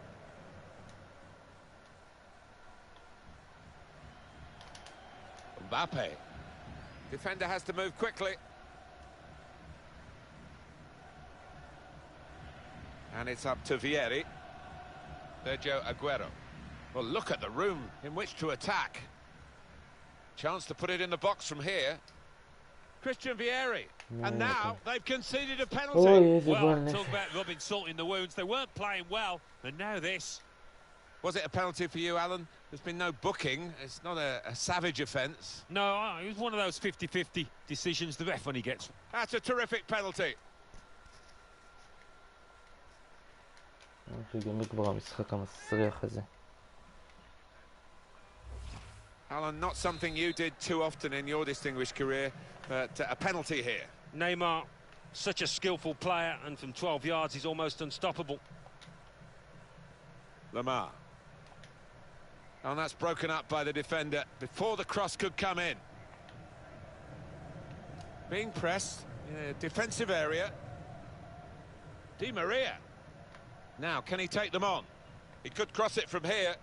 [SPEAKER 8] Mbappe. Defender has to move quickly. And it's up to Vieri. Sergio Aguero. Well, look at the room in which to attack. Chance to put it in the box from here. Christian Vieri. And now they've conceded a penalty.
[SPEAKER 9] Well, talk about rubbing salt in the wounds. They weren't playing well, and now this.
[SPEAKER 8] Was it a penalty for you, Alan? There's been no booking. It's not a savage offence.
[SPEAKER 9] No, it was one of those 50-50 decisions the ref only gets.
[SPEAKER 8] That's a terrific penalty. Alan, not something you did too often in your distinguished career, but a penalty here.
[SPEAKER 9] Neymar, such a skillful player, and from 12 yards he's almost unstoppable.
[SPEAKER 8] Lamar. And that's broken up by the defender before the cross could come in. Being pressed in a defensive area. Di Maria. Now, can he take them on? He could cross it from here.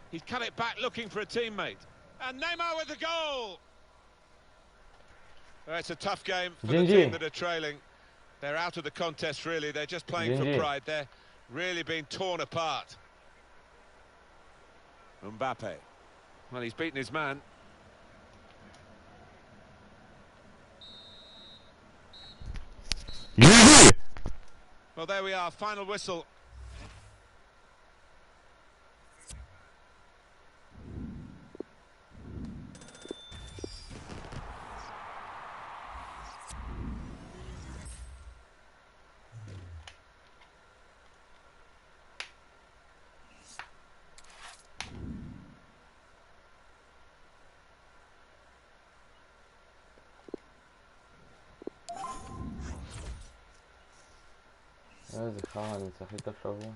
[SPEAKER 8] He's cut it back looking for a teammate. And Neymar with the goal! Well, it's a tough game for the team that are trailing. They're out of the contest, really. They're just playing for pride. They're really being torn apart. Mbappe. Well, he's beaten his man. Well, there we are. Final whistle.
[SPEAKER 1] איזה חרא, אני צריך איתו שבוע.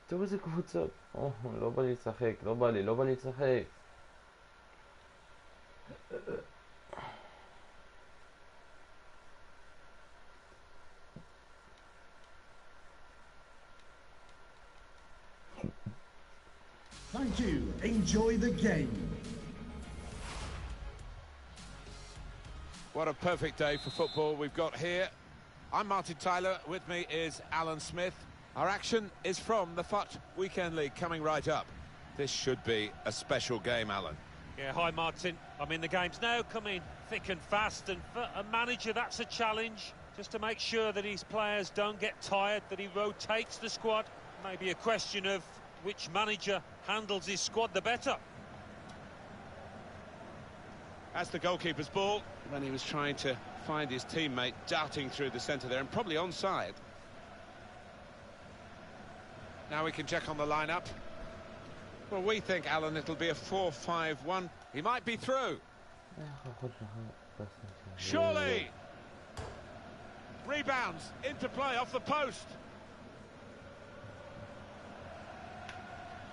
[SPEAKER 1] טוב, איזה קבוצות. לא בא לי לשחק, לא בא לי לשחק.
[SPEAKER 6] Thank you. Enjoy the game.
[SPEAKER 8] What a perfect day for football we've got here. I'm Martin Tyler. With me is Alan Smith. Our action is from the FUT Weekend League coming right up. This should be a special game, Alan.
[SPEAKER 9] Yeah, hi Martin. I mean, the game's now coming thick and fast, and for a manager that's a challenge, just to make sure that his players don't get tired, that he rotates the squad. Maybe a question of which manager handles his squad the better.
[SPEAKER 8] That's the goalkeeper's ball when he was trying to find his teammate darting through the centre there and probably onside. Now we can check on the lineup. Well, we think, Alan, it'll be a 4-5-1. He might be through. Surely! Rebounds into play off the post.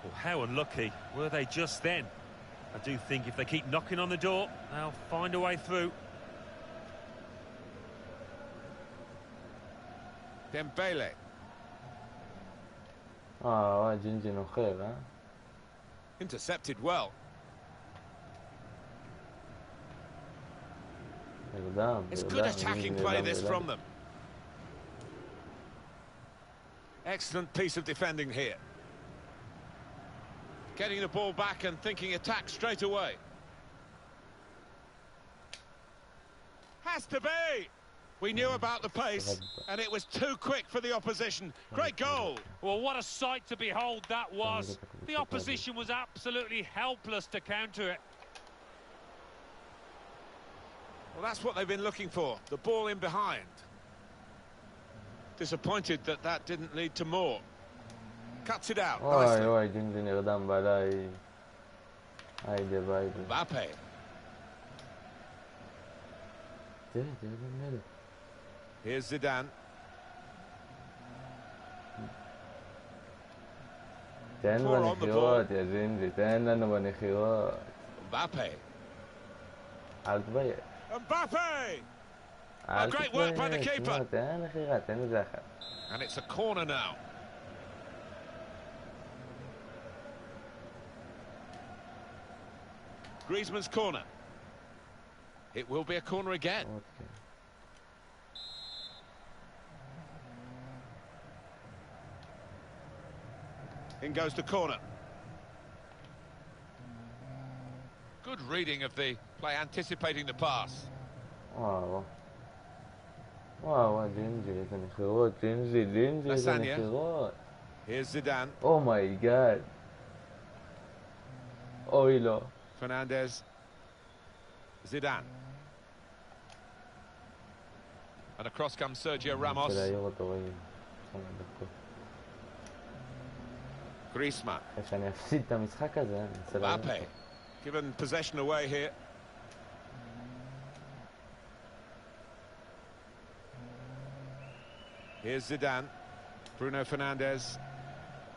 [SPEAKER 9] Well, how unlucky were they just then? I do think if they keep knocking on the door, they'll find a way through.
[SPEAKER 8] Dembele.
[SPEAKER 1] ג'ינג'י נוחל,
[SPEAKER 8] Intercepted well. It's good attacking play, this, from them. Excellent piece of defending here. Getting the ball back and thinking attack straight away. Has to be! We knew about the pace, and it was too quick for the opposition. Great goal!
[SPEAKER 9] Well, what a sight to behold that was. The opposition was absolutely helpless to counter it.
[SPEAKER 8] Well, that's what they've been looking for, the ball in behind. Disappointed that that didn't lead to more. Cuts it out nicely.
[SPEAKER 1] אוי, ג'ינג'י נרדם בליי. היידה ביידה.
[SPEAKER 8] Mbappe.
[SPEAKER 1] תראה במלך.
[SPEAKER 8] Here's Zidane. Poor on the ball.
[SPEAKER 1] يا جينجي تن لنا بنخيوات.
[SPEAKER 8] Mbappe.
[SPEAKER 1] عالطبيعي.
[SPEAKER 8] Mbappe! Oh, great work by the keeper. And it's a corner now. Griezmann's corner. It will be a corner again.
[SPEAKER 1] Okay.
[SPEAKER 8] In goes the corner. Good reading of the play, anticipating the pass.
[SPEAKER 1] Wow. Wow, Gingy, Gingy.
[SPEAKER 8] Here's Zidane.
[SPEAKER 1] Oh my God. Oilo.
[SPEAKER 8] Fernandez. Zidane. And across comes Sergio Ramos. Griezmann. Mbappe. Given possession away here. Here's Zidane. Bruno Fernandes.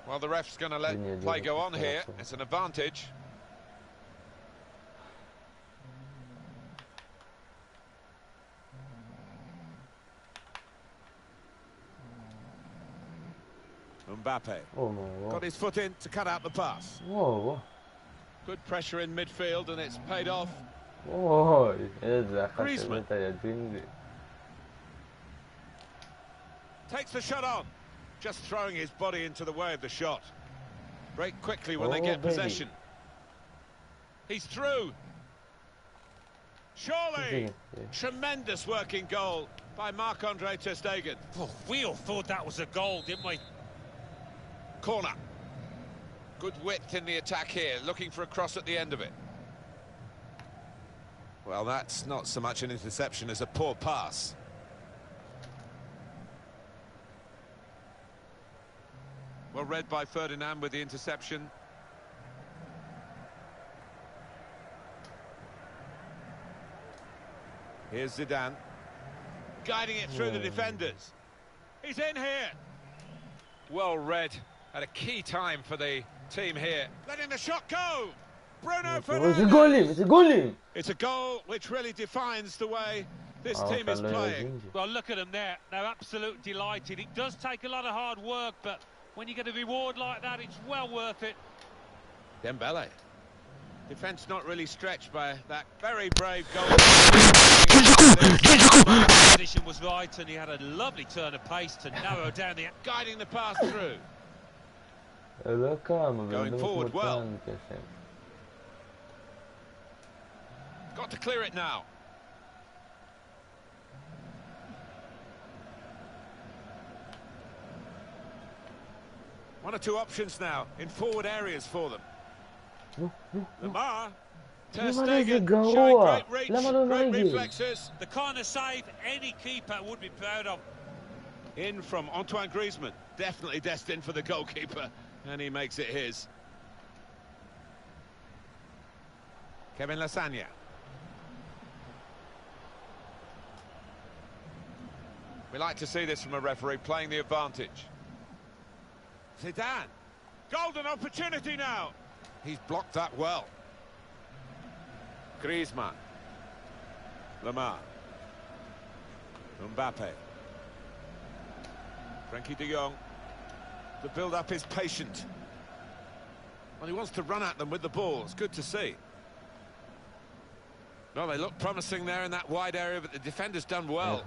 [SPEAKER 8] Well, the ref's going to let play go on here. It's an advantage. Mbappe. Got his foot in to cut out the pass.
[SPEAKER 1] Whoa.
[SPEAKER 8] Good pressure in midfield and it's paid off.
[SPEAKER 1] Griezmann
[SPEAKER 8] takes the shot on. Just throwing his body into the way of the shot. Break quickly when they get possession. He's through. Surely. Tremendous working goal by Marc-Andre ter Stegen.
[SPEAKER 9] Oh, we all thought that was a goal, didn't we?
[SPEAKER 8] Corner. Good width in the attack here, looking for a cross at the end of it. Well, that's not so much an interception as a poor pass. Well read by Ferdinand with the interception. Here's Zidane. Guiding it through the defenders. He's in here. Well read at a key time for the team here. Letting the shot go. Bruno Fernandes.
[SPEAKER 1] It's a goal.
[SPEAKER 8] It's a goal which really defines the way this team is playing.
[SPEAKER 9] Well, look at them there. They're absolutely delighted. It does take a lot of hard work, but when you get a reward like that, it's well worth it.
[SPEAKER 8] Dembele. Defence not really stretched by that very brave goal.
[SPEAKER 9] The position was right, and he had a lovely turn of pace to narrow down the...
[SPEAKER 8] Guiding the pass through. Going forward well. Got to clear it now. One or two options now in forward areas for them. Lamar, ter Stegen showing great reach, great reflexes.
[SPEAKER 9] The kind of save any keeper would be proud of.
[SPEAKER 8] In from Antoine Griezmann, definitely destined for the goalkeeper, and he makes it his. Kevin Lasagna. We like to see this from a referee playing the advantage. Zidane, golden opportunity now. He's blocked that well. Griezmann. Lamar. Mbappe. Frenkie de Jong. The build-up is patient. Well, he wants to run at them with the ball. It's good to see. Well, they look promising there in that wide area, but the defender's done well.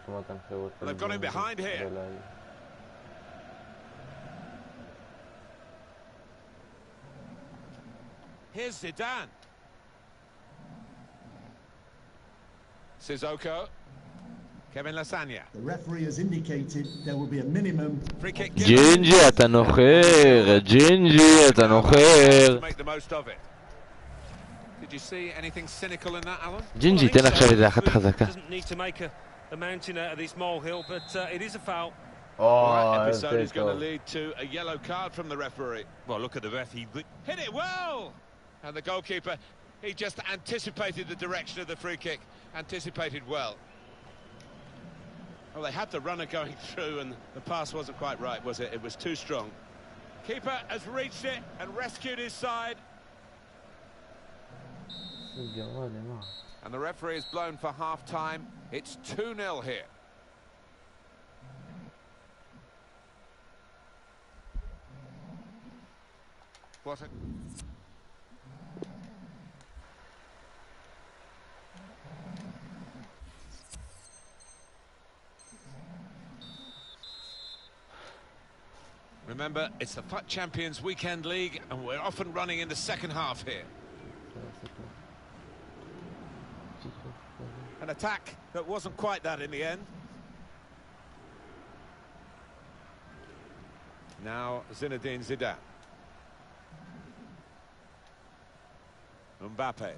[SPEAKER 8] Well, they've got him behind here. Here's Zidane. Sissoko. Kevin Lasagna.
[SPEAKER 6] The referee has indicated there will be a minimum.
[SPEAKER 8] Free kick.
[SPEAKER 1] Gingy, אתה נוחר. Gingy, אתה נוחר.
[SPEAKER 8] Make the most of it. Did you see anything cynical in that, Alan?
[SPEAKER 1] Gingy, תן עכשיו איזה אחת חזקה.
[SPEAKER 9] Doesn't need to make a mountain out of this molehill, but it is a foul.
[SPEAKER 8] That episode is going to lead to a yellow card from the referee.
[SPEAKER 9] Well, look at the ref. He
[SPEAKER 8] hit it well. And the goalkeeper, he just anticipated the direction of the free kick, anticipated well. Well, they had the runner going through and the pass wasn't quite right, was it? It was too strong. Keeper has reached it and rescued his side. And the referee is blown for half-time. It's 2-0 here. What a... Remember, it's the FUT Champions Weekend League, and we're off and running in the second half here. An attack that wasn't quite that in the end. Now Zinedine Zidane. Mbappe.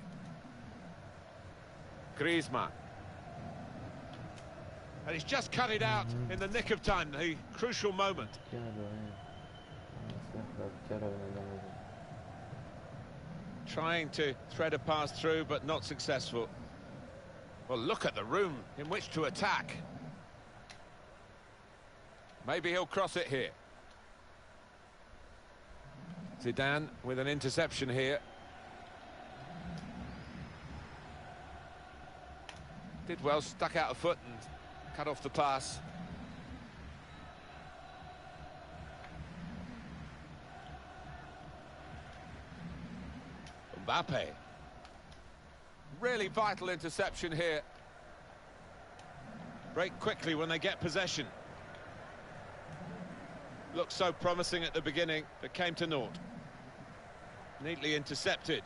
[SPEAKER 8] Griezmann. And he's just cut it out in the nick of time, the crucial moment. Trying to thread a pass through, but not successful. Well, look at the room in which to attack. Maybe he'll cross it here. Zidane with an interception here. Did well, stuck out a foot and cut off the pass. Mbappe. Really vital interception here. Break quickly when they get possession. Looked so promising at the beginning, but came to naught. Neatly intercepted.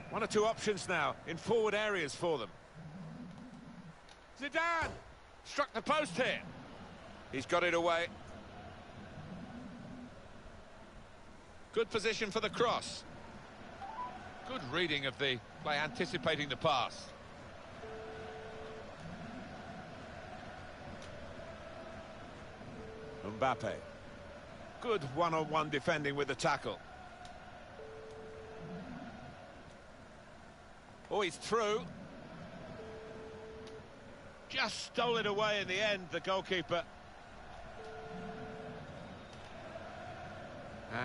[SPEAKER 8] One or two options now in forward areas for them. Zidane struck the post here. He's got it away. Good position for the cross. Good reading of the play, anticipating the pass. Mbappe. Good one-on-one defending with the tackle. Oh, he's through. Just stole it away in the end, the goalkeeper.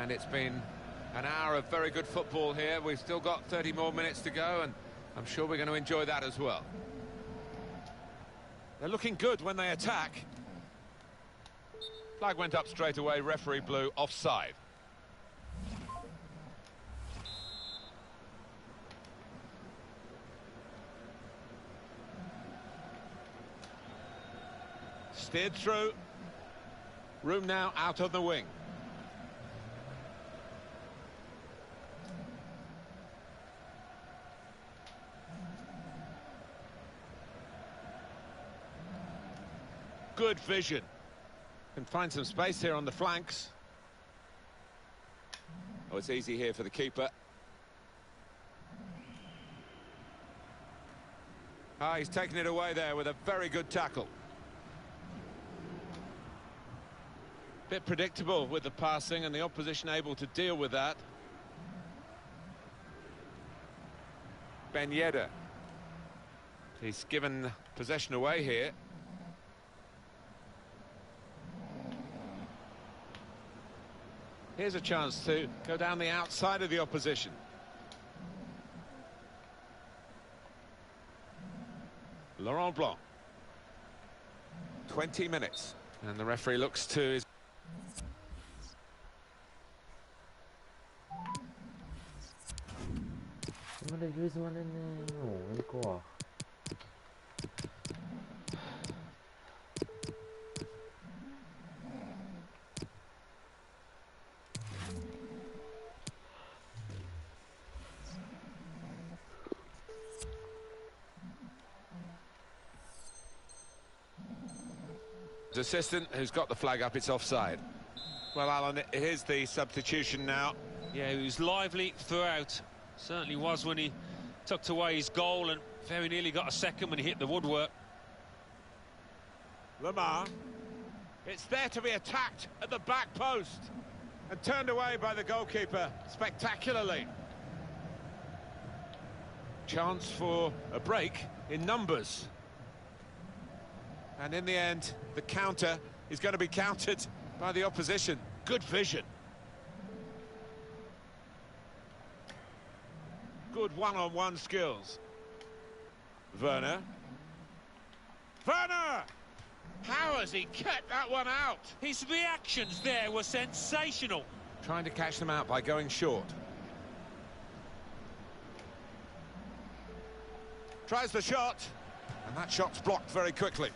[SPEAKER 8] And it's been an hour of very good football here. We've still got 30 more minutes to go, and I'm sure we're going to enjoy that as well. They're looking good when they attack. Flag went up straight away, referee blew offside. Steered through. Room now out on the wing. Good vision. Can find some space here on the flanks. Oh, it's easy here for the keeper. Ah, he's taken it away there with a very good tackle. Bit predictable with the passing and the opposition able to deal with that. Ben Yedder. He's given possession away here. Here's a chance to go down the outside of the opposition. Laurent Blanc. 20 minutes. And the referee looks to his... assistant who's got the flag up, it's offside. Well, Alan, here's the substitution now.
[SPEAKER 9] Yeah, he was lively throughout. Certainly was when he tucked away his goal and very nearly got a second when he hit the woodwork.
[SPEAKER 8] Lamar. It's there to be attacked at the back post and turned away by the goalkeeper spectacularly. Chance for a break in numbers. And in the end, the counter He's going to be countered by the opposition. Good vision. Good one-on-one skills. Werner. Werner! How has he kept that one out?
[SPEAKER 9] His reactions there were sensational.
[SPEAKER 8] Trying to catch them out by going short. Tries the shot, and that shot's blocked very quickly.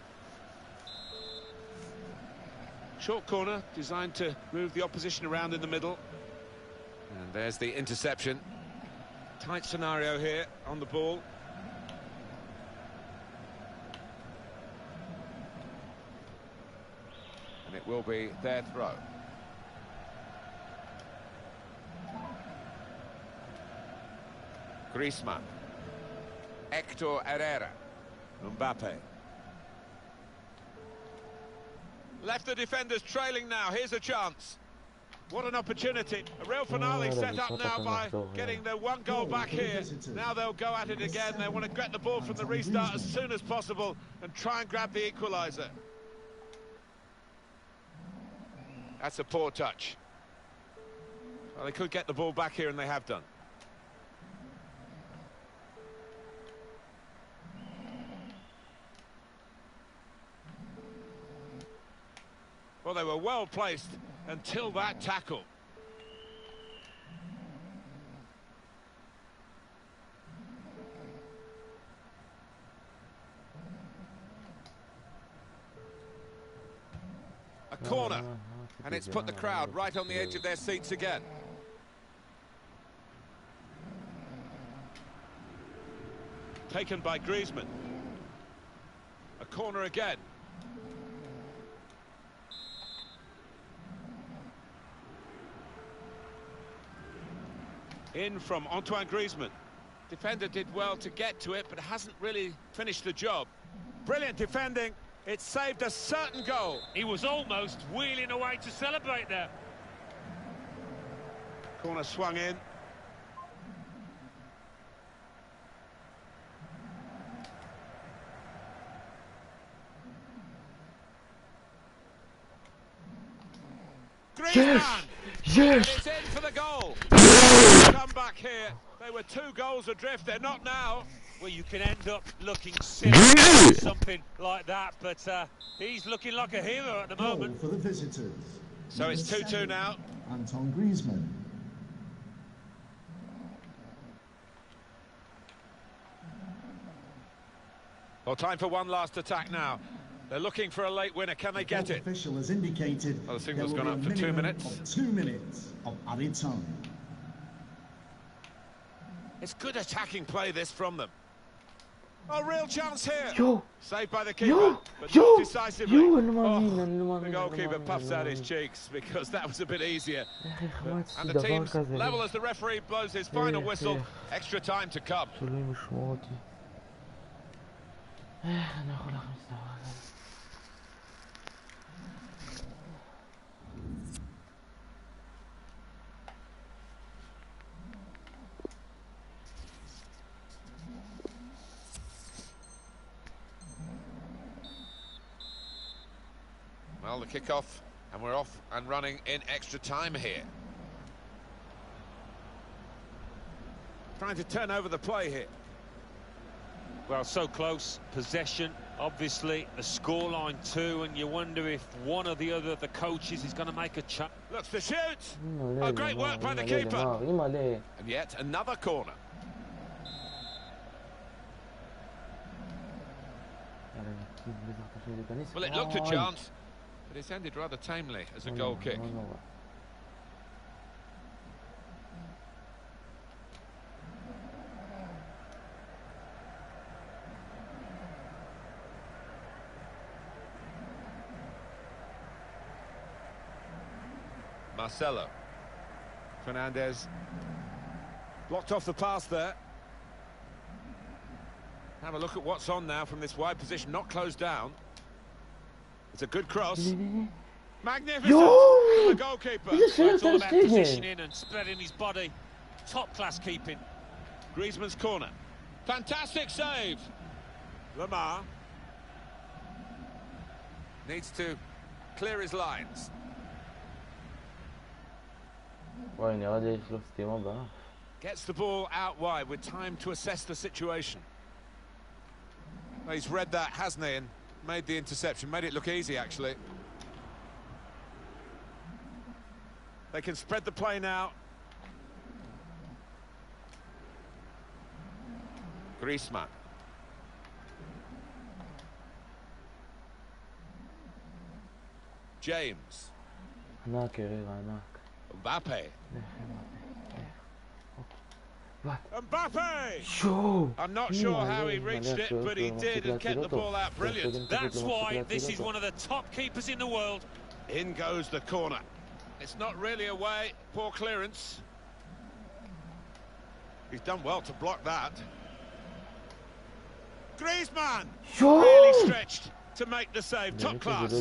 [SPEAKER 8] Short corner, designed to move the opposition around in the middle. And there's the interception. Tight scenario here on the ball. And it will be their throw. Griezmann. Hector Herrera. Mbappe. Left the defenders trailing now. Here's a chance. What an opportunity. A real finale set up now by getting their one goal back here. Now they'll go at it again. They want to get the ball from the restart as soon as possible and try and grab the equaliser. That's a poor touch. Well, they could get the ball back here, and they have done. Well, they were well placed until that tackle. A corner, and it's put the crowd right on the edge of their seats again. Taken by Griezmann. A corner again. In from Antoine Griezmann. Defender did well to get to it, but hasn't really finished the job. Brilliant defending. It saved a certain goal.
[SPEAKER 9] He was almost wheeling away to celebrate there.
[SPEAKER 8] Corner swung in. Griezmann!
[SPEAKER 1] Yes!
[SPEAKER 8] It's in for the goal. Come back here. They were 2 goals adrift. They're not now.
[SPEAKER 9] Well, you can end up looking silly or something like that, but he's looking like a hero at the moment.
[SPEAKER 6] For the visitors.
[SPEAKER 8] So it's 2-2 now.
[SPEAKER 6] Antoine Griezmann.
[SPEAKER 8] Well, time for one last attack now. They're looking for a late winner. Can they get it?
[SPEAKER 6] Official has indicated
[SPEAKER 8] Well, the signal's gone up for 2 minutes.
[SPEAKER 6] 2 minutes of added time.
[SPEAKER 8] It's good attacking play, this, from them. A real chance here.
[SPEAKER 1] Yo!
[SPEAKER 8] Saved by the keeper,
[SPEAKER 1] Yo!
[SPEAKER 8] but
[SPEAKER 1] Yo!
[SPEAKER 8] not decisively.
[SPEAKER 1] Yo!
[SPEAKER 8] The goalkeeper puffs out his cheeks because that was a bit easier. And the team's level as the referee blows his final whistle. Extra time to come. Well, the kick-off, and we're off and running in extra time here. Trying to turn over the play here.
[SPEAKER 9] Well, so close. Possession, obviously, the scoreline too, and you wonder if one or the other of the coaches is going to make a change.
[SPEAKER 8] Looks to shoot. Oh, great work by the keeper. And yet another corner. Well, it looked a chance, but it's ended rather tamely as a goal kick. Marcelo. Fernandez. Blocked off the pass there. Have a look at what's on now from this wide position, not closed down. It's a good cross. Magnificent.
[SPEAKER 1] Yo!
[SPEAKER 8] The goalkeeper.
[SPEAKER 9] It's all about positioning and spreading his body. Top class keeping.
[SPEAKER 8] Griezmann's corner. Fantastic save. Lamar. Needs to clear his lines.
[SPEAKER 1] וואי, נראה לי יש לו סתימה באף.
[SPEAKER 8] Gets the ball out wide with time to assess the situation. Well, he's read that, hasn't he, and made the interception. Made it look easy, actually. They can spread the play now. Griezmann. James. Mbappe. Mbappe!
[SPEAKER 1] Sure.
[SPEAKER 8] I'm not sure how he reached it, but he did and kept the ball out brilliant.
[SPEAKER 9] That's why this is one of the top keepers in the world.
[SPEAKER 8] In goes the corner. It's not really away, poor clearance. He's done well to block that. Griezmann!
[SPEAKER 1] Sure.
[SPEAKER 8] Really stretched to make the save, top class.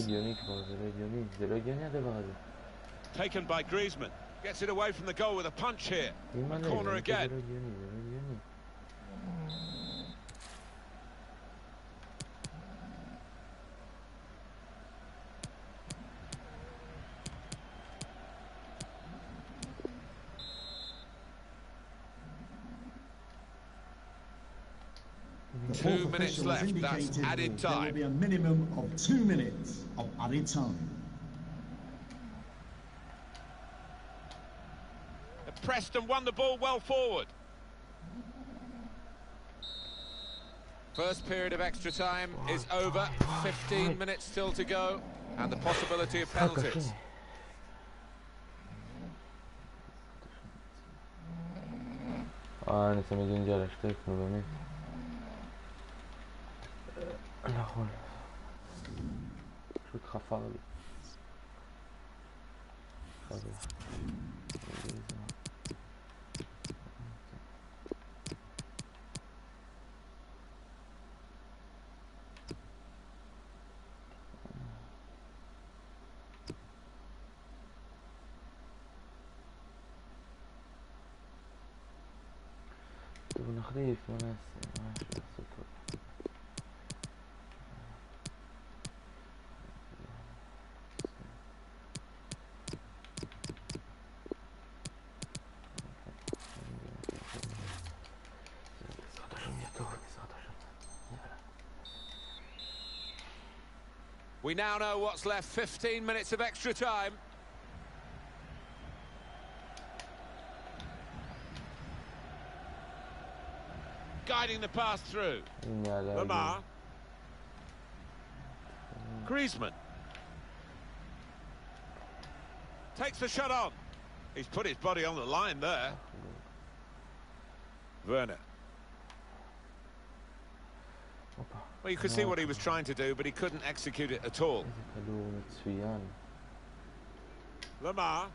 [SPEAKER 8] Taken by Griezmann. Gets it away from the goal with a punch here. Corner again.
[SPEAKER 6] The
[SPEAKER 8] 2 minutes left, that's added
[SPEAKER 6] there will
[SPEAKER 8] time.
[SPEAKER 6] be a minimum of 2 minutes of added time.
[SPEAKER 8] Pressed and won the ball well forward. First period of extra time is over. 15 minutes still to go, and the possibility of penalties.
[SPEAKER 1] אני תמיד אינג'ה לשתק, נו באמת. נכון. פשוט חפר לי. טוב, נחליף, מה נעשה? מה יש לעשות טוב?
[SPEAKER 8] We now know what's left. 15 minutes of extra time. Guiding the pass through. Lamar. Griezmann. Takes the shot on. He's put his body on the line there. Werner. Well, you could see what he was trying to do, but he couldn't execute it at all. Lamar.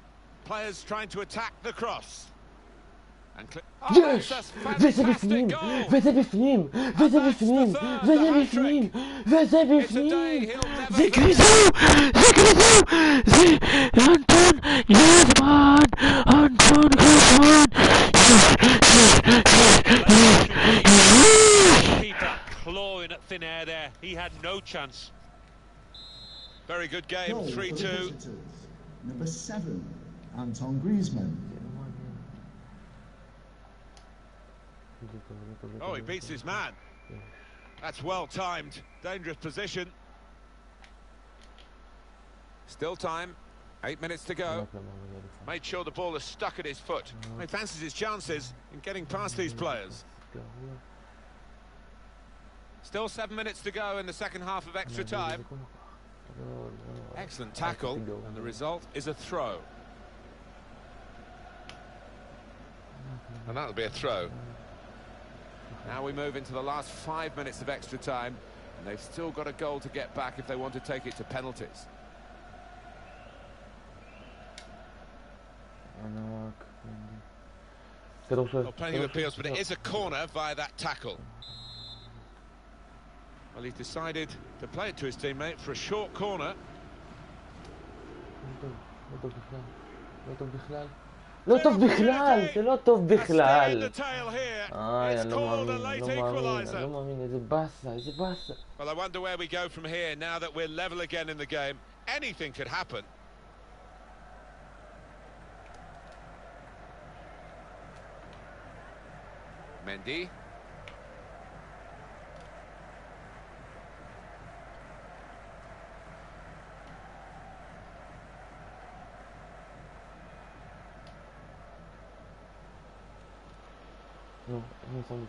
[SPEAKER 8] Players trying to attack the cross.
[SPEAKER 1] Yes! וזה בפנים! וזה בפנים! וזה בפנים! וזה בפנים! וזה בפנים! זה כריזו! זה כריזו! זה אנטון גריזמן! אנטון גריזמן!
[SPEAKER 9] Keeper clawing at thin air there. He had no chance.
[SPEAKER 8] Very good game, 3-2.
[SPEAKER 6] Number 7, Anton Griezmann.
[SPEAKER 8] Oh, he beats his man. That's well timed. Dangerous position. Still time. 8 minutes to go. Made sure the ball is stuck at his foot. He fancies his chances in getting past these players. Still 7 minutes to go in the second half of extra time. Excellent tackle, and the result is a throw. And that'll be a throw. Now we move into the last 5 minutes of extra time, and they've still got a goal to get back if they want to take it to penalties. Well, plenty of appeals, but it is a corner via that tackle. Well, he's decided to play it to his teammate for a short corner.
[SPEAKER 1] לא טוב בכלל, זה לא טוב בכלל. אני לא מאמין, איזה באסה, איזה באסה.
[SPEAKER 8] Well, I wonder where we go from here now that we're level again in the game. anything could happen. Mendy.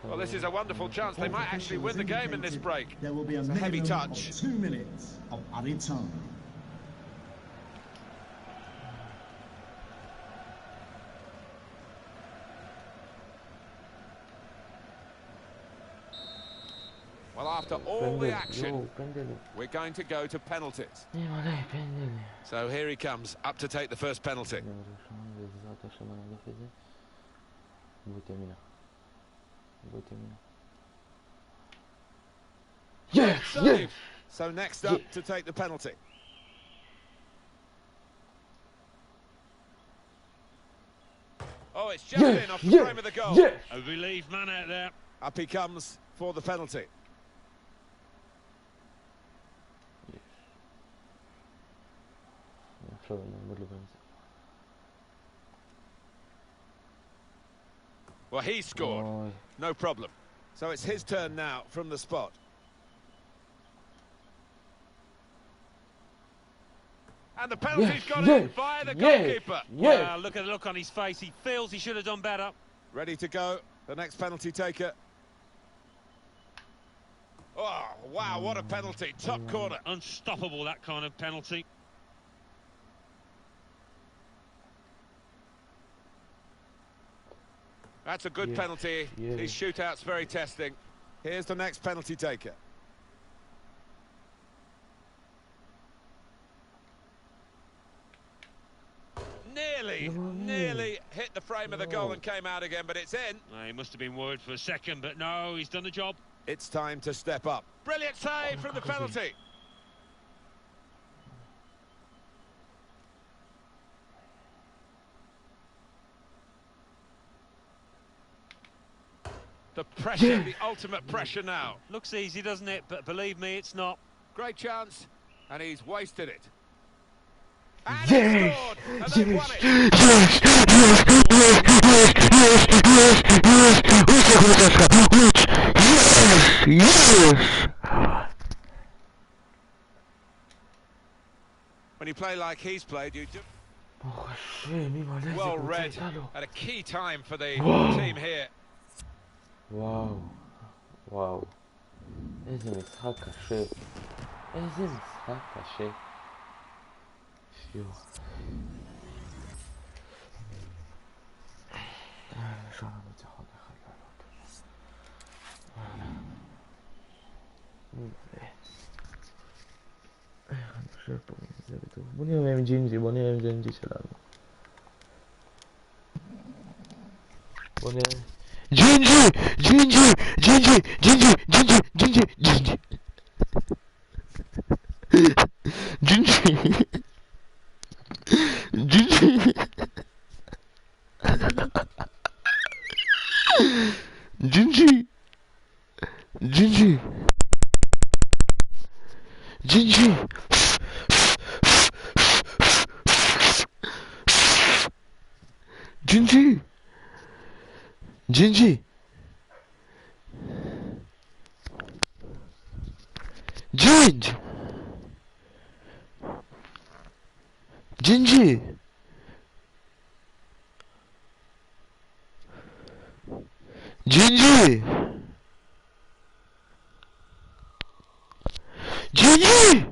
[SPEAKER 8] Well, this is a wonderful chance. They might actually win the game in this break.
[SPEAKER 6] There will be a
[SPEAKER 8] heavy touch.
[SPEAKER 6] Of 2 minutes of added time.
[SPEAKER 8] Well, after all the action, we're going to go to penalties. So here he comes, up to take the first penalty.
[SPEAKER 1] Yes! Yes!
[SPEAKER 8] So next up to take the penalty. Oh, it's just in off the frame of the goal.
[SPEAKER 1] Yes!
[SPEAKER 9] A relieved man out there.
[SPEAKER 8] Up he comes for the penalty. Well, he scored. No problem. So it's his turn now from the spot. And the penalty's got in by the goalkeeper.
[SPEAKER 9] Well, look at the look on his face. He feels he should have done better.
[SPEAKER 8] Ready to go. The next penalty taker. Oh, wow, what a penalty. Top corner.
[SPEAKER 9] Unstoppable, that kind of penalty.
[SPEAKER 8] That's a good penalty. These shootouts very testing. Here's the next penalty taker. Nearly hit the frame of the goal and came out again, but it's in.
[SPEAKER 9] He must have been worried for a second, but no, he's done the job.
[SPEAKER 8] It's time to step up. Brilliant save from the penalty. The pressure, the ultimate pressure now.
[SPEAKER 9] Looks easy, doesn't it? But believe me, it's not.
[SPEAKER 8] Great chance, and he's wasted it. And he scored, and they've won it. When you play like he's played, you do. Well read, at a key time for the team here.
[SPEAKER 1] וואו, וואו, איזה משחק קשה, איזה משחק קשה. שיו. אפשר לניצחון אחד לעלות. אני חושב פה זה בטוח. בוא נראה עם ג'ינג'י, בוא נראה עם ג'ינג'י שלנו. בוא נראה. Gingy! Gingy! Gingy! Gingy! Gingy! Gingy! Gingy! Gingy! Gingy! Gingy! Gingy! Gingy! Gingy! Gingy! Gingy! Gingy! Gingy! Gingy!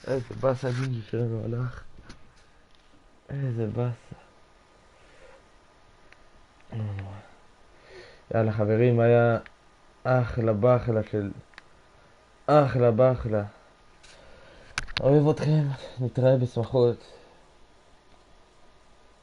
[SPEAKER 1] איזה באסה ג'ינג'י שלנו הלך. איזה באסה. יאללה חברים, היה אחלה בחלה של... אחלה בחלה. אוהב אתכם, נתראה בשמחות.